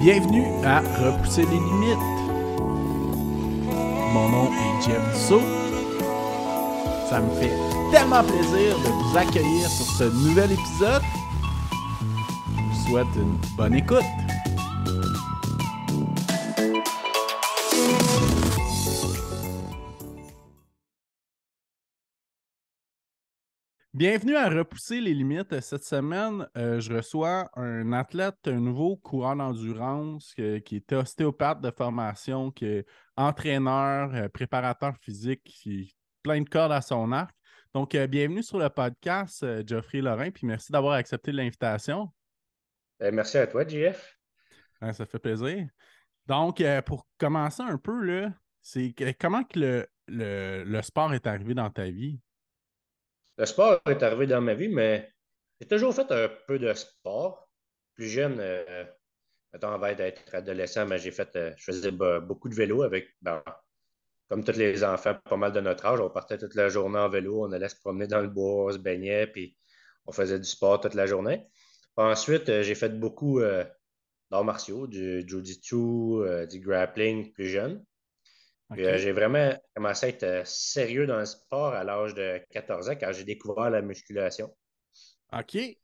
Bienvenue à Repousser les limites. Mon nom est Jeff Dussault. Ça me fait tellement plaisir de vous accueillir sur ce nouvel épisode. Je vous souhaite une bonne écoute. Bienvenue à Repousser les limites. Cette semaine, je reçois un athlète, un nouveau coureur d'endurance qui est ostéopathe de formation, qui est entraîneur, préparateur physique, qui a plein de cordes à son arc. Donc, bienvenue sur le podcast, Geoffrey Lorrain, puis merci d'avoir accepté l'invitation. Merci à toi, JF. Ça fait plaisir. Donc, pour commencer un peu, là, comment que le sport est arrivé dans ta vie? Le sport est arrivé dans ma vie, mais j'ai toujours fait un peu de sport. Plus jeune, mettons, avant d'être adolescent, mais je faisais beaucoup de vélo comme tous les enfants, pas mal de notre âge. On partait toute la journée en vélo, on allait se promener dans le bois, on se baignait, puis on faisait du sport toute la journée. Ensuite, j'ai fait beaucoup d'arts martiaux, du jiu-jitsu, du grappling plus jeune. Puis, OK. j'ai vraiment commencé à être sérieux dans le sport à l'âge de 14 ans quand j'ai découvert la musculation. OK. Puis,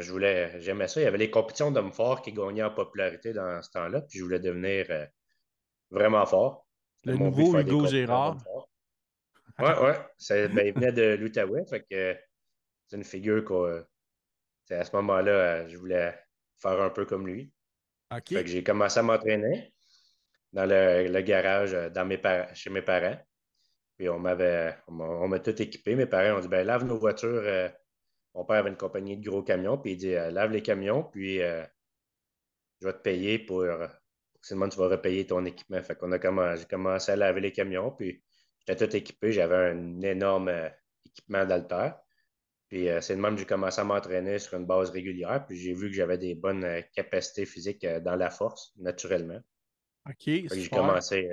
j'aimais ça. Il y avait les compétitions d'hommes forts qui gagnaient en popularité dans ce temps-là. Puis je voulais devenir vraiment fort. C'était Le mon but de nouveau faire des Hugo compétitions d'hommes Gérard. forts. Ouais, ouais. Il venait de l'Outaouais. Fait que c'est une figure c'est à ce moment-là, je voulais faire un peu comme lui. Fait que OK. j'ai commencé à m'entraîner dans le garage chez mes parents. Puis on m'a tout équipé. Mes parents ont dit, ben lave nos voitures. Mon père avait une compagnie de gros camions, puis il dit, lave les camions, puis je vais te payer sinon tu vas repayer ton équipement. J'ai commencé à laver les camions, puis j'étais tout équipé. J'avais un énorme équipement d'haltère. Puis c'est de même que j'ai commencé à m'entraîner sur une base régulière, puis j'ai vu que j'avais des bonnes capacités physiques dans la force, naturellement. OK, Fait que j'ai super. commencé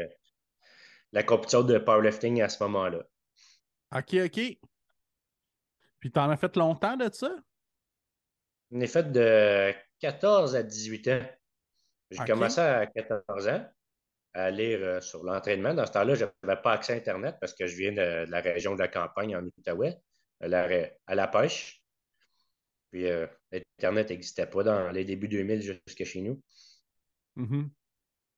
la compétition de powerlifting à ce moment-là. OK, OK. Puis t'en as fait longtemps de ça? On est fait de 14 à 18 ans. J'ai OK. commencé à 14 ans à lire sur l'entraînement. Dans ce temps-là, je n'avais pas accès à Internet parce que je viens de la région de la campagne en Outaouais, à la pêche. Puis Internet n'existait pas dans les débuts 2000 jusqu'à chez nous. Mhm.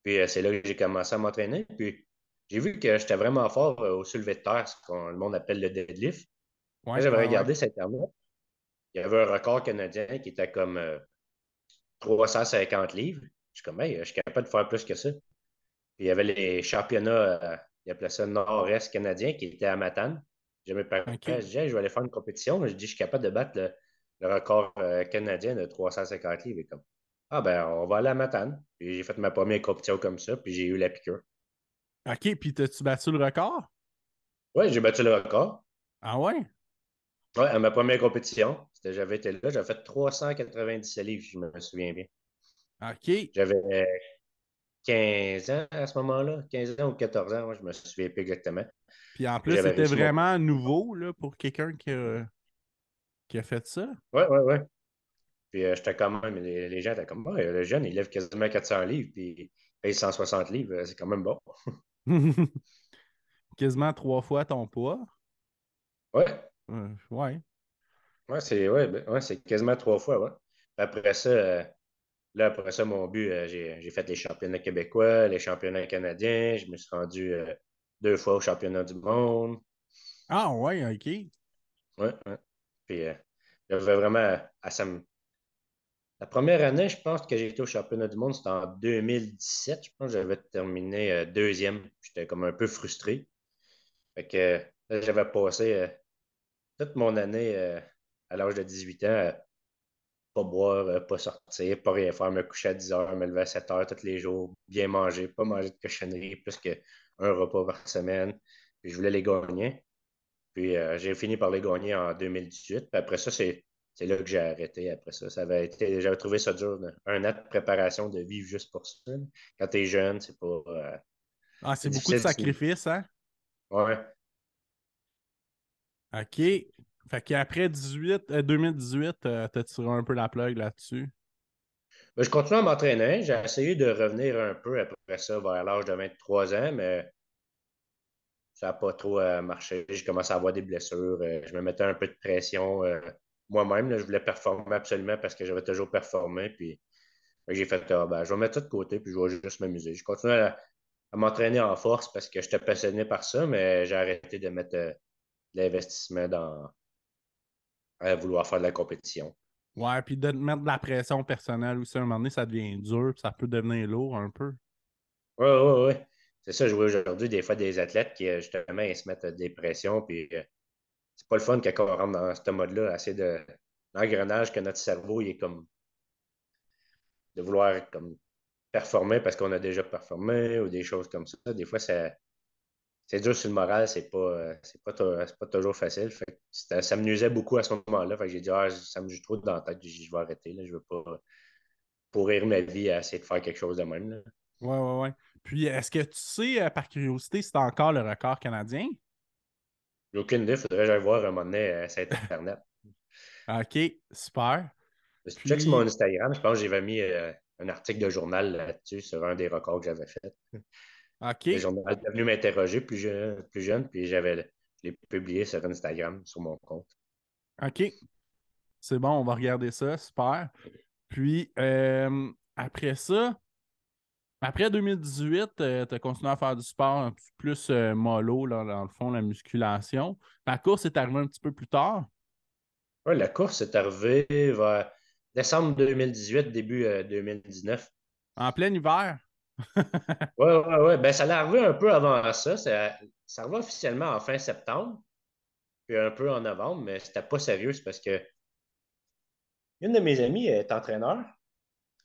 Puis c'est là que j'ai commencé à m'entraîner. Puis j'ai vu que j'étais vraiment fort au soulevé de terre, le monde appelle le deadlift. Quand Ouais, j'avais ouais, ouais. regardé sur Internet, il y avait un record canadien qui était comme 350 livres. Je suis comme, hey, je suis capable de faire plus que ça. Puis il y avait les championnats, ils appelaient ça Nord-Est canadien, qui étaient à Matane. J'ai mes parents, je OK. dis, hey, je vais aller faire une compétition. Je dis, je suis capable de battre le record canadien de 350 livres. Et comme, ah ben, on va aller à Matane. Puis j'ai fait ma première compétition comme ça, puis j'ai eu la piqûre. OK, puis t'as-tu battu le record? Oui, j'ai battu le record. Ah ouais? Ouais, à ma première compétition, j'avais été là, j'avais fait 397 livres, si je me souviens bien. OK. J'avais 15 ans à ce moment-là, 15 ans ou 14 ans, moi, je me souviens plus exactement. Puis en plus, J'avais c'était réussi mon vraiment premier record. nouveau là, pour quelqu'un qui a fait ça. Ouais, ouais, ouais. Puis j'étais quand même, les gens étaient comme, ouais, le jeune, il lève quasiment 400 livres, puis il paye 160 livres, c'est quand même bon. Quasiment 3 fois ton poids. Ouais, Ouais. ouais, c'est quasiment 3 fois, ouais. Puis après ça, mon but, j'ai fait les championnats québécois, les championnats canadiens, je me suis rendu 2 fois au championnat du monde. Ah ouais, OK. Ouais, ouais. Puis j'avais vraiment, la première année, je pense que j'ai été au championnat du monde, c'était en 2017. Je pense que j'avais terminé deuxième. J'étais comme un peu frustré. Fait que là, j'avais passé toute mon année à l'âge de 18 ans à pas boire, pas sortir, pas rien faire, me coucher à 10 heures, me lever à 7 heures tous les jours, bien manger, pas manger de cochonneries, plus qu'un repas par semaine. Puis je voulais les gagner. Puis j'ai fini par les gagner en 2018. Puis après ça, c'est là que j'ai arrêté. Après ça, j'avais trouvé ça dur, un an de préparation de vivre juste pour ça. Quand t'es jeune, c'est pas, Ah, c'est c'est beaucoup de difficile. sacrifices, hein? Ouais. OK. Fait qu'après 2018, t'as tiré un peu la plug là-dessus. Ben, je continue à m'entraîner. J'ai essayé de revenir un peu après ça, vers l'âge de 23 ans, mais ça n'a pas trop marché. J'ai commencé à avoir des blessures. Je me mettais un peu de pression moi-même. Là. Je voulais performer absolument parce que j'avais toujours performé. Puis j'ai fait, ah, ben, je vais mettre ça de côté, puis je vais juste m'amuser. Je continue à m'entraîner en force parce que j'étais passionné par ça, mais j'ai arrêté de mettre de l'investissement à vouloir faire de la compétition. Ouais, puis de te mettre de la pression personnelle aussi, à un moment donné, ça devient dur, puis ça peut devenir lourd un peu. Oui, oui, oui. C'est ça, je vois aujourd'hui des fois des athlètes qui, justement, ils se mettent des pressions, puis c'est pas le fun quand on rentre dans ce mode-là, assez de l'engrenage que notre cerveau, il est comme de vouloir comme performer parce qu'on a déjà performé ou des choses comme ça. Des fois, c'est dur sur le moral, c'est pas toujours facile. Fait que ça me nuisait beaucoup à ce moment-là. Fait que j'ai dit, ah, ça me joue trop dans la tête, je vais arrêter. Là. Je veux pas pourrir ma vie à essayer de faire quelque chose de même. Là. Ouais, ouais, ouais. Puis, est-ce que tu sais, par curiosité, si c'est encore le record canadien? J'ai aucune idée, faudrait que j'aille voir un moment donné sur Internet. OK, super. Je check sur mon Puis, Instagram, je pense que j'avais mis un article de journal là-dessus sur un des records que j'avais fait. Le OK, journal est venu m'interroger plus jeune, puis je l'ai publié sur Instagram, sur mon compte. OK, c'est bon, on va regarder ça, super. Puis, après ça, après 2018, tu as continué à faire du sport un petit peu plus mollo, là, dans le fond, la musculation. La course est arrivée un petit peu plus tard, Ouais, la course est arrivée vers décembre 2018, début 2019. en plein hiver. Ouais, ouais, ouais. Ben, ça l'est arrivé un peu avant ça. Ça arrivait officiellement en fin septembre, puis un peu en novembre, mais c'était pas sérieux. C'est parce que une de mes amies est entraîneur.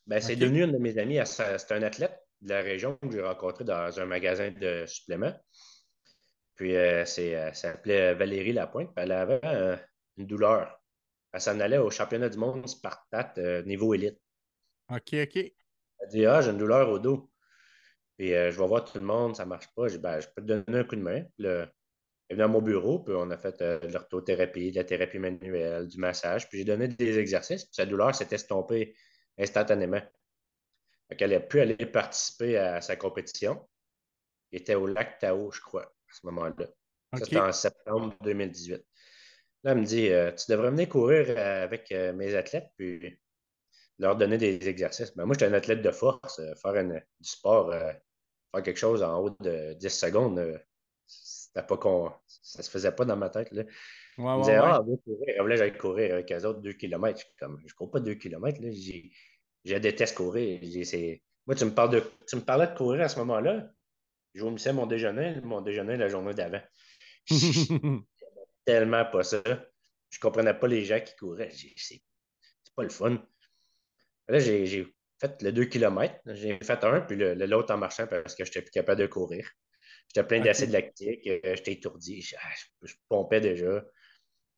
Ben, c'est OK, devenu une de mes amies. C'est un athlète de la région que j'ai rencontré dans un magasin de suppléments. Puis, elle s'appelait Valérie Lapointe. Puis elle avait une douleur. Elle s'en allait au championnat du monde Spartat niveau élite. OK, OK. Elle dit, ah, j'ai une douleur au dos. Puis je vais voir tout le monde, ça marche pas. J'ai dit, ben, je peux te donner un coup de main. Puis, là, elle est venue à mon bureau, puis on a fait de l'orthothérapie, de la thérapie manuelle, du massage. Puis j'ai donné des exercices, puis sa douleur s'est estompée instantanément. Fait qu'elle a pu aller participer à sa compétition. Il était au lac Tao, je crois, à ce moment-là. Ça, c'était OK. en septembre 2018. Là, elle me dit, tu devrais venir courir avec mes athlètes, puis leur donner des exercices. Ben, moi, j'étais un athlète de force. Du sport, faire quelque chose en haut de 10 secondes, ça se faisait pas dans ma tête. Là. Ouais, Il me ouais, disait, ouais. ah, viens courir. Alors là, j'allais courir avec eux autres 2 kilomètres. Je cours pas 2 kilomètres. Là. Je déteste courir. Moi, tu me parlais de courir à ce moment-là. Je vomissais mon déjeuner la journée d'avant. Je tellement pas ça. Je comprenais pas les gens qui couraient. C'est pas le fun. Là, j'ai fait le 2 kilomètres. J'ai fait un, puis l'autre en marchant parce que j'étais plus capable de courir. J'étais plein d'acide OK. lactique, j'étais étourdi, je pompais déjà.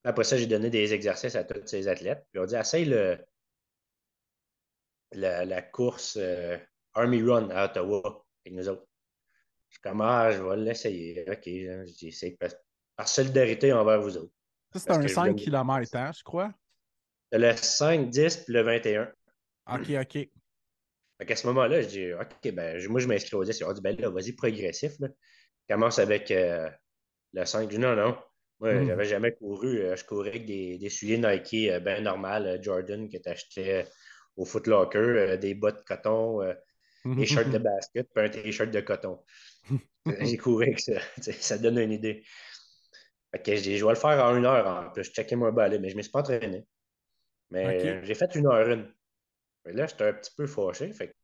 Après ça, j'ai donné des exercices à tous ces athlètes. Puis on dit, essaye la course Army Run à Ottawa avec nous autres. Je suis comme, ah, je vais l'essayer. OK, hein. Je dis, c'est par solidarité envers vous autres. Ça, c'est Parce un que je vous 5 donne des km, exercices. hein, je crois. Le 5, 10 puis le 21. OK, OK. Fait qu'à ce moment-là, je dis, OK, ben, moi, je m'inscris au 10. Ils ont dit, ben là, vas-y progressif. Là. Commence avec le 5. Je dis, non, non. Moi, Mhm. j'avais jamais couru. Je courais avec des souliers Nike bien normal, Jordan, que tu achetais au Foot Locker, des bottes de coton, des shirts de basket, puis un t-shirt de coton. J'ai couru avec ça. Ça donne une idée. Fait que je vais le faire en 1 heure en plus. Je checkais mon balai, mais je ne me suis pas entraîné. OK. Mais j'ai fait 1 heure 1. Mais là, j'étais un petit peu fâché. Fait que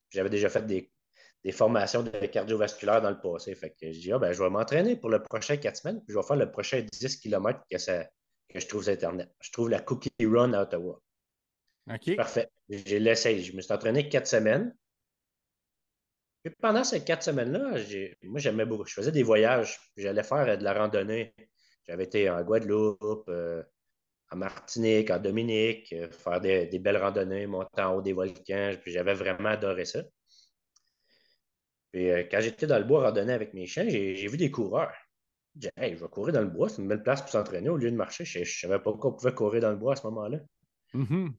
j'avais déjà fait des formations de cardiovasculaire dans le passé. Fait que je dis, ah, ben, je vais m'entraîner pour le prochain 4 semaines, puis je vais faire le prochain 10 kilomètres que je trouve sur Internet. Je trouve la Cookie Run à Ottawa. C'est OK. parfait. J'ai l'essayé. Je me suis entraîné 4 semaines. Puis pendant ces 4 semaines-là, moi, j'aimais beaucoup. Je faisais des voyages. J'allais faire de la randonnée. J'avais été en Guadeloupe, en Martinique, en Dominique, faire des belles randonnées, monter en haut des volcans. Puis j'avais vraiment adoré ça. Puis quand j'étais dans le bois randonner avec mes chiens, j'ai vu des coureurs. J'ai dit, hey, je vais courir dans le bois, c'est une belle place pour s'entraîner au lieu de marcher. Je ne savais pas qu'on pouvait courir dans le bois à ce moment-là. Mhm.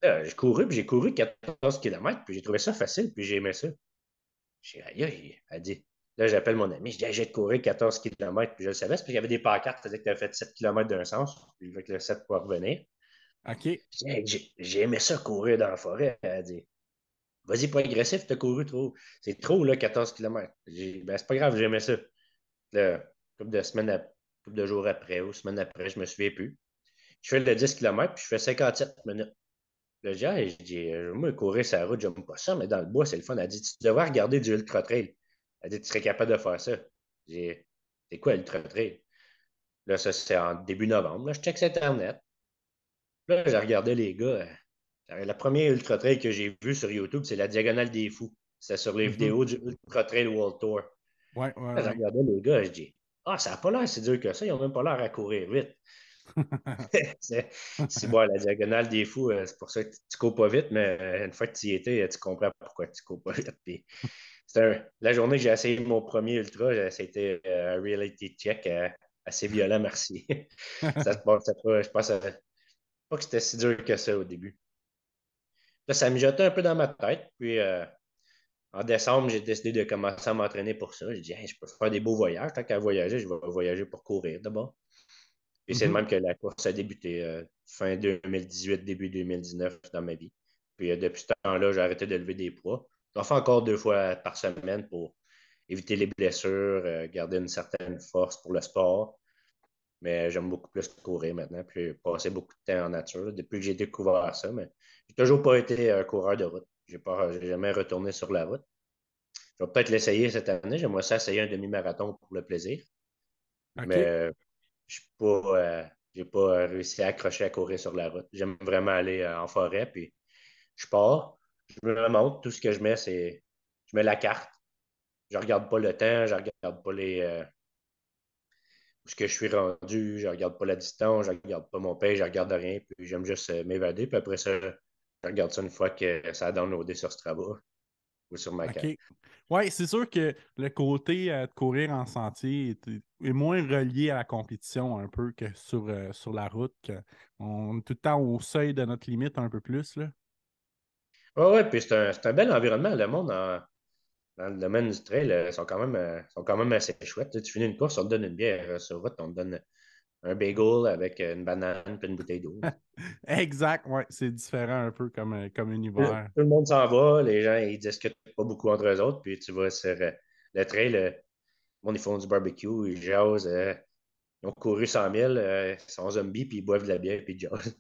Là, j'ai couru 14 kilomètres, puis j'ai trouvé ça facile, puis j'ai aimé ça. J'ai dit, aïe, aïe, elle dit, là, j'appelle mon ami, je dis, hey, j'ai couru 14 kilomètres, puis je le savais, c'est parce qu'il y avait des pancartes qui disaient que tu avais fait 7 kilomètres d'un sens, puis avec le 7 pour revenir. OK. Je dis, hey, j'ai aimé ça courir dans la forêt. Elle dit, vas-y, pas agressif, t'as couru trop. C'est trop, là, 14 kilomètres. J'ai dit, ben, c'est pas grave, j'ai aimé ça. Là, couple de jours après ou semaines après, je me souviens plus. Je fais le 10 kilomètres, puis je fais 57 minutes. Là, je dis, moi, courir sur la route, j'aime pas ça, mais dans le bois, c'est le fun. Elle dit, tu devrais regarder du ultra trail. Elle dit, tu serais capable de faire ça. J'ai dit, c'est quoi ultra trail? Là, ça, c'était en début novembre. Là, je check sur Internet. Là, j'ai regardé les gars. La première ultra trail que j'ai vue sur YouTube, c'est la Diagonale des Fous. C'est sur les Mhm. vidéos du Ultra Trail World Tour. Ouais, ouais, Là, j'ai ouais. regardé les gars, je dis, ah, ça n'a pas l'air si dur que ça. Ils n'ont même pas l'air à courir vite. c'est bon, la Diagonale des Fous, c'est pour ça que tu ne cours pas vite, mais une fois que tu y étais, tu comprends pourquoi tu ne cours pas vite. Puis, la journée que j'ai essayé mon premier ultra, c'était un reality check assez violent, merci. Ça se passait pas, je pense pas que c'était si dur que ça au début. Là, ça mijotait un peu dans ma tête. Puis en décembre, j'ai décidé de commencer à m'entraîner pour ça. J'ai dit, hey, je peux faire des beaux voyages. Tant qu'à voyager, je vais voyager pour courir d'abord. Puis c'est de Mhm. même que la course a débuté fin 2018, début 2019 dans ma vie. Puis depuis ce temps-là, j'ai arrêté de lever des poids. J'en fais encore 2 fois par semaine pour éviter les blessures, garder une certaine force pour le sport. Mais j'aime beaucoup plus courir maintenant. Puis passer beaucoup de temps en nature depuis que j'ai découvert ça. Mais j'ai toujours pas été un coureur de route. J'ai jamais retourné sur la route. Je vais peut-être l'essayer cette année. J'aimerais ça essayer un demi-marathon pour le plaisir. Mais OK. je suis pas, j'ai pas réussi à accrocher à courir sur la route. J'aime vraiment aller en forêt. Puis je pars, je me remonte. Tout ce que je mets, c'est je mets la carte. Je regarde pas le temps, je regarde pas où ce que je suis rendu, je regarde pas la distance, je regarde pas mon pays, je regarde rien. Puis j'aime juste m'évader. Puis après ça, je regarde ça une fois que ça a downloadé sur Strava ou sur ma carte. OK. Ouais, c'est sûr que le côté de courir en sentier est moins relié à la compétition un peu que sur la route. On est tout le temps au seuil de notre limite un peu plus, là. Ouais, ouais, puis c'est un bel environnement. Le monde dans le domaine du trail, sont quand même assez chouettes. Tu finis une course, on te donne une bière sur route, on te donne un bagel avec une banane puis une bouteille d'eau. Exact, ouais, c'est différent un peu comme univers. Tout le monde s'en va, les gens ils discutent pas beaucoup entre eux autres, puis tu vas sur le trail, le monde ils font du barbecue, ils jasent, ils ont couru 100 000, ils sont zombies, puis ils boivent de la bière, puis ils jasent.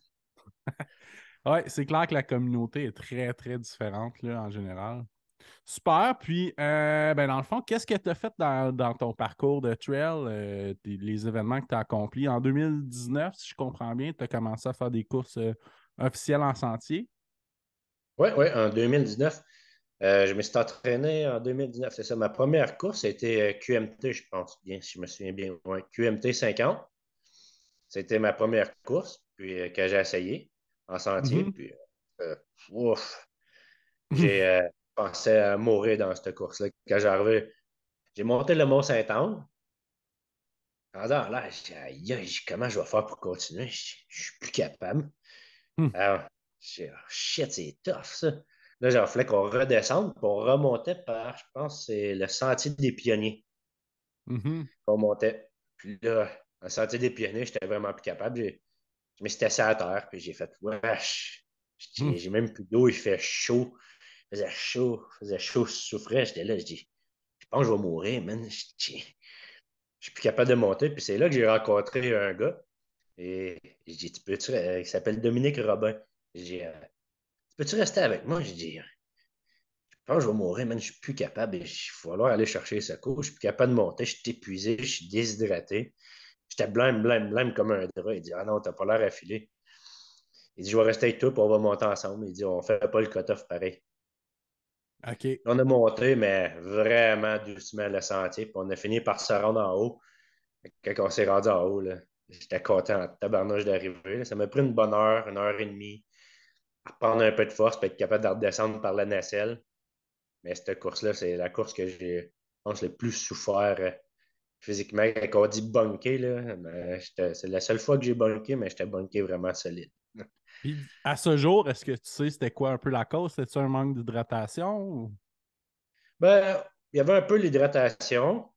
Ouais, c'est clair que la communauté est très, très différente là, en général. Super. Puis, ben, dans le fond, qu'est-ce que tu as fait dans ton parcours de trail, les événements que tu as accomplis? En 2019, si je comprends bien, tu as commencé à faire des courses officielles en sentier. Oui, oui, en 2019, je me suis entraîné en 2019, c'est ça. Ma première course, c'était QMT, je pense bien, si je me souviens bien. Ouais, QMT 50. C'était ma première course, puis que j'ai essayé en sentier. Mhm. Puis, ouf, j'ai pensé à mourir dans cette course-là. Quand j'arrivais, j'ai monté le Mont-Saint-Anne. Pendant là, j'ai dit, aïe, aïe, comment je vais faire pour continuer? Je suis plus capable. Alors, j'ai dit, oh, shit, c'est tough, ça. Là, il fallait qu'on redescende, puis on remontait par, je pense, c'est le Sentier des Pionniers Mhm. qu'on montait. Puis là, le Sentier des Pionniers, j'étais vraiment plus capable. Je me suis assis à terre, puis j'ai fait, wesh, Mhm. j'ai même plus d'eau, il fait chaud. Il faisait chaud, je souffrais. J'étais là, je dis, je pense que je vais mourir, man. Je suis plus capable de monter. Puis c'est là que j'ai rencontré un gars. Et je dis, il s'appelle Dominique Robin. Je dis, peux-tu rester avec moi? Je dis, je pense que je vais mourir, man. Je suis plus capable. Il va falloir aller chercher les secours. Je suis plus capable de monter. Je suis épuisé. Je suis déshydraté. J'étais blême, blême, blême comme un drap. Il dit, ah non, t'as pas l'air affilé. Il dit, je vais rester avec toi, puis on va monter ensemble. Il dit, on fait pas le cut-off pareil. OK. On a monté, mais vraiment doucement le sentier, puis on a fini par se rendre en haut. Quand on s'est rendu en haut, là, j'étais content en tabarnouche d'arriver. Ça m'a pris une heure et demie, à prendre un peu de force, puis être capable de redescendre par la nacelle. Mais cette course-là, c'est la course que j'ai, je pense, le plus souffert physiquement. Quand on dit bunker, là, c'est la seule fois que j'ai bunké, mais j'étais bunké vraiment solide. Puis à ce jour, est-ce que tu sais c'était quoi un peu la cause? C'était-tu un manque d'hydratation? Ben, il y avait un peu l'hydratation,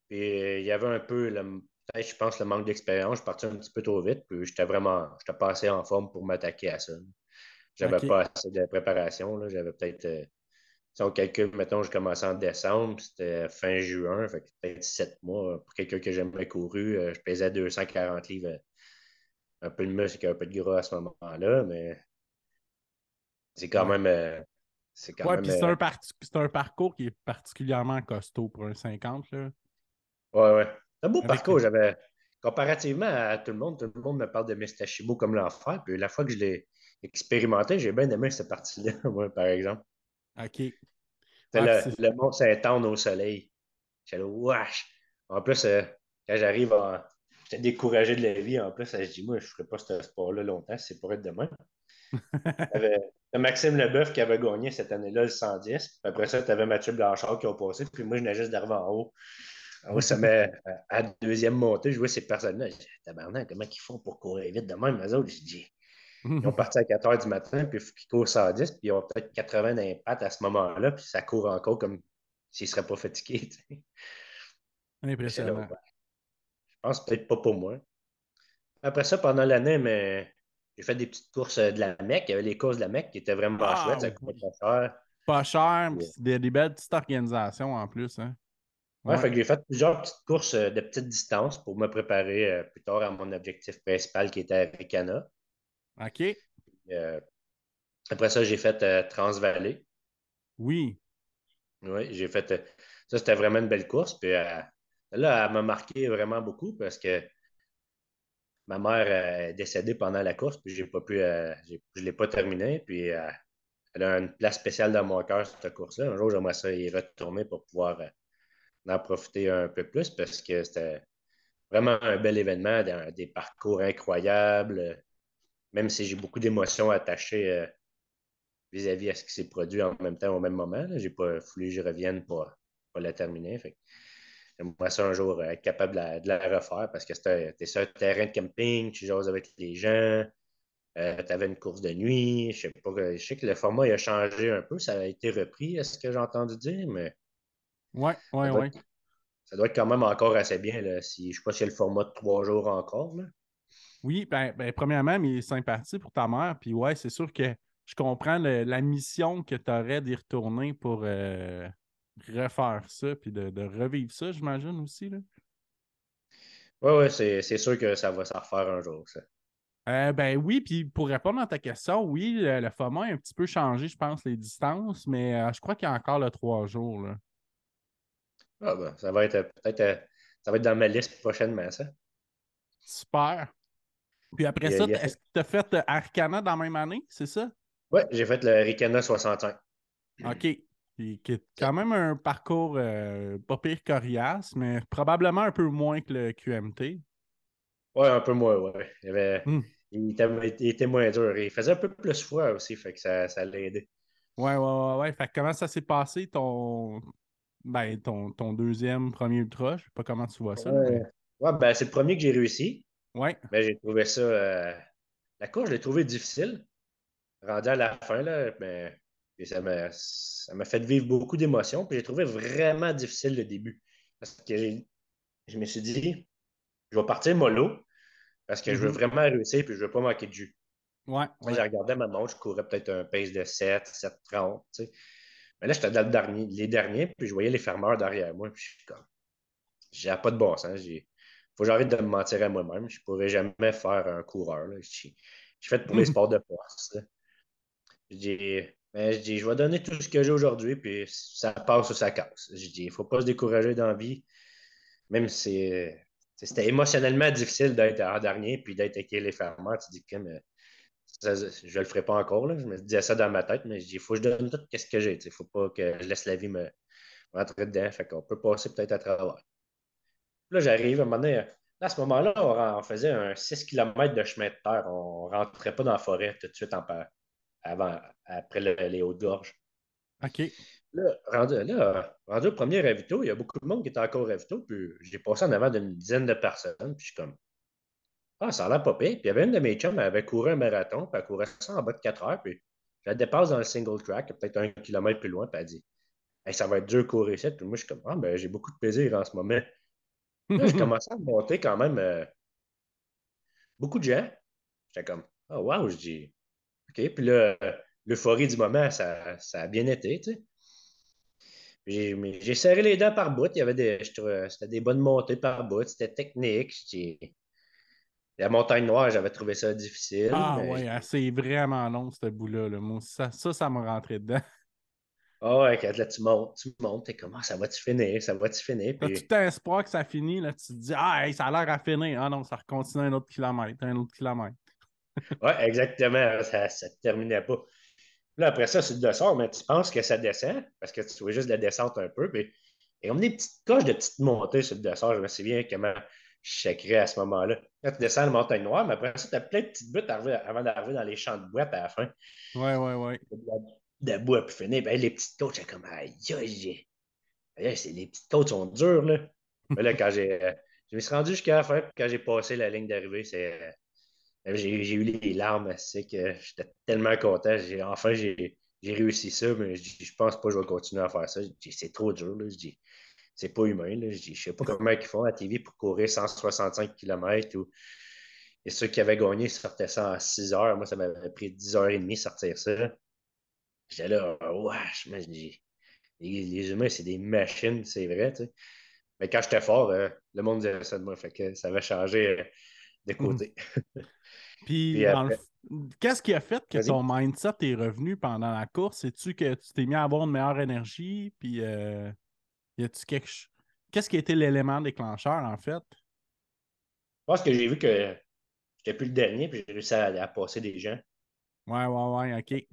puis il y avait un peu, peut-être, je pense, le manque d'expérience. Je suis parti un petit peu trop vite, puis j'étais pas assez en forme pour m'attaquer à ça. J'avais OK. pas assez de préparation, là. J'avais peut-être, si on calcule, mettons, je commençais en décembre, puis c'était fin juin, fait que peut-être 7 mois. Pour quelqu'un que j'ai jamais couru, je pesais 240 livres, un peu de muscle et un peu de gras à ce moment-là, mais c'est quand Ouais. même, c'est quand Ouais, même, puis c'est un parcours qui est particulièrement costaud pour un 50 là. ouais, ouais. C'est un beau Avec. parcours. Comparativement à tout le monde me parle de Mestachimo comme l'enfer. Puis la fois que je l'ai expérimenté, j'ai bien aimé cette partie-là, moi, par exemple. OK. C'était Ouais, puis c'est. le mont Saint-Anne au soleil. J'étais là, wesh! En plus, quand j'étais découragé de la vie. En plus, je dis, moi, je ne ferai pas ce sport-là longtemps, si c'est pour être demain. T'avais Maxime Leboeuf qui avait gagné cette année-là le 110. Puis après ça, tu avais Mathieu Blanchard qui a passé. Puis moi, je venais juste d'arriver en haut. Au sommet, à la deuxième montée, je vois ces personnes-là. Je dis, tabarnak, comment ils font pour courir vite de même, eux autres? Je dis, ils ont parti à 4 heures du matin, puis il faut qu'ils courent 110, puis ils ont peut-être 80 d'impact à ce moment-là, puis ça court encore comme s'ils ne seraient pas fatigués. Tu sais. C'est là, ouais, Impressionnant. je pense peut-être pas pour moi. Après ça, pendant l'année, mais j'ai fait des petites courses de la Mecque. Il y avait les courses de la Mecque qui étaient vraiment Ah chouettes, ça coûtait oui. pas cher. Pas cher, Puis, puis c'est des belles petites organisations en plus, hein. ouais, Ouais. fait que j'ai fait plusieurs petites courses de petites distances pour me préparer plus tard à mon objectif principal qui était Ricana. OK. Euh, Après ça, j'ai fait Transvallée. Oui. Oui, j'ai fait. Ça, c'était vraiment une belle course. Puis là, elle m'a marqué vraiment beaucoup parce que ma mère est décédée pendant la course, puis j'ai pas pu. Je ne l'ai pas terminée. Puis elle a une place spéciale dans mon cœur, cette course-là. Un jour, j'aimerais ça y retourner pour pouvoir en profiter un peu plus parce que c'était vraiment un bel événement, des parcours incroyables. Même si j'ai beaucoup d'émotions attachées vis-à-vis à ce qui s'est produit en même temps, au même moment. J'ai pas voulu que j'y revienne pour la terminer. Fait que j'aimerais ça un jour être capable de la refaire parce que t'es sur un terrain de camping, tu jases avec les gens, tu avais une course de nuit. Je sais pas, je sais que le format il a changé un peu, ça a été repris, est-ce que j'ai entendu dire, mais Ouais, ça ouais, doit ouais. être, ça doit être quand même encore assez bien. Là, si, je sais pas si c'est le format de 3 jours encore. Là. Oui, premièrement, mes sympathies pour ta mère. Puis ouais, c'est sûr que je comprends la mission que tu aurais d'y retourner pour refaire ça, puis de revivre ça, j'imagine aussi, là. Oui, ouais, c'est sûr que ça va s'en refaire un jour, ça. Ben oui, puis pour répondre à ta question, oui, le format a un petit peu changé, je pense, les distances, mais je crois qu'il y a encore le 3 jours, là. Ah ben, ça va être peut-être ça va être dans ma liste prochainement, ça. Super. Puis après ça, Il a est-ce fait. que tu as fait Arcana dans la même année, c'est ça? Ouais, j'ai fait le Ricana 65. OK. Puis, qui est quand même un parcours pas pire coriace, mais probablement un peu moins que le QMT. Ouais, un peu moins, ouais. Hmm. Il était moins dur. Il faisait un peu plus froid aussi, fait que ça l'a aidé. Ouais, ouais, ouais, ouais. Fait que comment ça s'est passé ton deuxième, premier ultra? Je sais pas comment tu vois ça, là, Ouais, mais. ouais ben, c'est le premier que j'ai réussi. Ouais. Mais j'ai trouvé ça. La course, je l'ai trouvé difficile. Rendu à la fin, là, mais puis ça m'a fait vivre beaucoup d'émotions. Puis j'ai trouvé vraiment difficile le début. Parce que je me suis dit, je vais partir mollo parce que je veux Mhm. vraiment réussir puis je veux pas manquer de jus. Ouais, Là, ouais. j'ai regardé ma montre, je courais peut-être un pace de 7, 7,30. Tu sais. Mais là, j'étais dans les derniers, puis je voyais les fermeurs derrière moi. Puis je suis comme, j'ai pas de bon sens. Faut que j'arrête de me mentir à moi-même. Je pourrais jamais faire un coureur. Là. Je suis fait pour les sports de force. Là. Je dis, je vais donner tout ce que j'ai aujourd'hui, puis ça passe ou ça casse. Je dis, il faut pas se décourager dans la vie, même si c'était émotionnellement difficile d'être en dernier, puis d'être avec les fermeurs. Tu dis, que je le ferai pas encore. Là. Je me disais ça dans ma tête, mais je dis, il faut que je donne tout ce que j'ai. Il faut pas que je laisse la vie me rentrer dedans. Fait qu'on peut passer peut-être à travers. Là, j'arrive, à un moment donné, à ce moment-là, on faisait un 6 km de chemin de terre. On rentrait pas dans la forêt tout de suite après les Hautes-Gorges. OK. Rendu au premier ravito, il y a beaucoup de monde qui était encore au ravito, puis j'ai passé en avant d'une dizaine de personnes, puis je suis comme, Ah, ça a l'air pas pire. Puis il y avait une de mes chums, elle avait couru un marathon, puis elle courait ça en bas de 4 heures, puis je la dépasse dans le single track, peut-être 1 kilomètre plus loin, puis elle dit hey, ça va être dur de courir ça. Puis moi, je suis comme ah, ben, j'ai beaucoup de plaisir en ce moment. Là, je commençais à monter quand même beaucoup de gens. J'étais comme ah, wow, je dis OK. Puis là, l'euphorie du moment, ça a bien été, tu sais. Mais j'ai serré les dents par bout. Il y avait je trouvais, c'était des bonnes montées par bout. C'était technique. La montagne noire, j'avais trouvé ça difficile, Ah mais ouais, ah, c'est vraiment long, ce bout-là. Là. Moi, ça me rentrait dedans. ah ouais, quand là, tu montes, t'es comme, ah, ça va-tu finir, ça va-tu finir? T'as tout le Puis, temps espoir que ça finit, là, tu te dis, ah, hey, ça a l'air à finir. Ah non, ça continue un autre kilomètre, un autre kilomètre. ouais, exactement, ça ne terminait pas. Là, après ça, c'est le descente, mais tu penses que ça descend, parce que tu vois juste la descente un peu, puis il y a comme des petites coches de petites montées sur le descente. Je me souviens comment je chacrais à ce moment-là. Quand tu descends la montagne noire, mais après ça, tu as plein de petites buttes avant d'arriver dans les champs de boîte à la fin. Ouais, ouais, ouais. De la boue à plus finir. Ben, les petites côtes, j'ai comme, aïe, aïe, les petites côtes sont dures, là. Mais là, je me suis rendu jusqu'à la fin, puis quand j'ai passé la ligne d'arrivée, j'ai eu les larmes, c'est que j'étais tellement content. J'ai réussi ça, mais je pense pas que je vais continuer à faire ça. Je dis, c'est trop dur, là. Je dis, c'est pas humain, là. Je dis, je sais pas comment ils font à la TV pour courir 165 km ou et ceux qui avaient gagné sortaient ça en 6 heures. Moi, ça m'avait pris 10 heures et demie sortir ça. J'étais là, wesh, mais je dis, les humains, c'est des machines, c'est vrai, tu sais. Mais quand j'étais fort, le monde disait ça de moi, fait que ça avait changé de côté. Puis, Puis après, qu'est-ce qui a fait que vas-y. ton mindset est revenu pendant la course? Sais-tu que tu t'es mis à avoir une meilleure énergie? Puis, y a-tu qu'est-ce qui a été l'élément déclencheur, en fait? Je pense que j'ai vu que j'étais plus le dernier, puis j'ai réussi à passer des gens. Ouais, ouais, ouais, OK.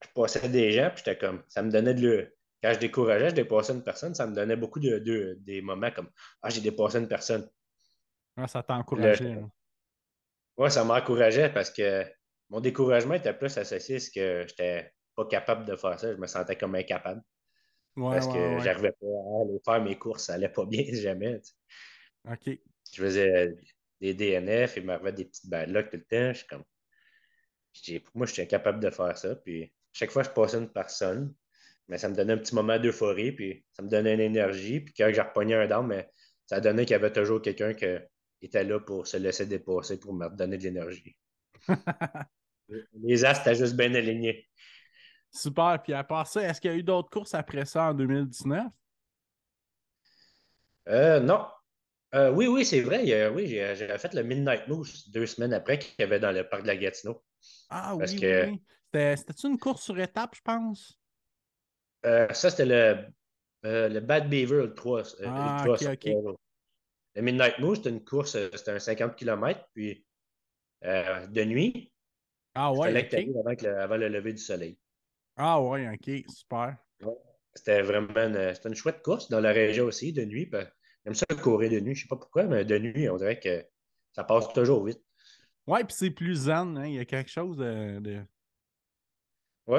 Je passais des gens, puis j'étais comme, ça me donnait quand je décourageais, je dépassais une personne, ça me donnait beaucoup des moments comme, ah, j'ai dépassé une personne. Ouais, ça t'a Puis là, encouragé, là. ouais, ça m'encourageait parce que mon découragement était plus associé à ce que j'étais pas capable de faire ça. Je me sentais comme incapable Ouais, parce ouais, que ouais. j'arrivais pas à aller faire mes courses, ça allait pas bien jamais. Tu sais. OK. Je faisais des DNF, il m'arrivait des petites bad luck tout le temps. Moi, je suis incapable de faire ça. Puis chaque fois que je passais une personne, mais ça me donnait un petit moment d'euphorie, puis ça me donnait une énergie. Puis quand j'ai repogné un down, mais ça donnait qu'il y avait toujours quelqu'un qui était là pour se laisser dépasser, pour me donner de l'énergie. Les astres étaient juste bien alignés. Super. Puis, à part ça, est-ce qu'il y a eu d'autres courses après ça en 2019? Non. Oui, oui, c'est vrai. Oui, j'avais fait le Midnight Moose 2 semaines après qu'il y avait dans le parc de la Gatineau. Ah Parce oui, oui, que oui. C'était-tu une course sur étape, je pense? ça, c'était le Bad Beaver Ah, Ultra OK, sur OK. 3 jours. Le Midnight Moose, c'était une course, c'était un 50 km, puis de nuit, Ah il ouais, fallait que tu OK. arrives avant le lever du soleil. Ah ouais, OK, super. Ouais. C'était une chouette course dans la région aussi, de nuit. J'aime ça courir de nuit, je sais pas pourquoi, mais de nuit, on dirait que ça passe toujours vite. Ouais, puis c'est plus zen, hein. Il y a quelque chose Ouais,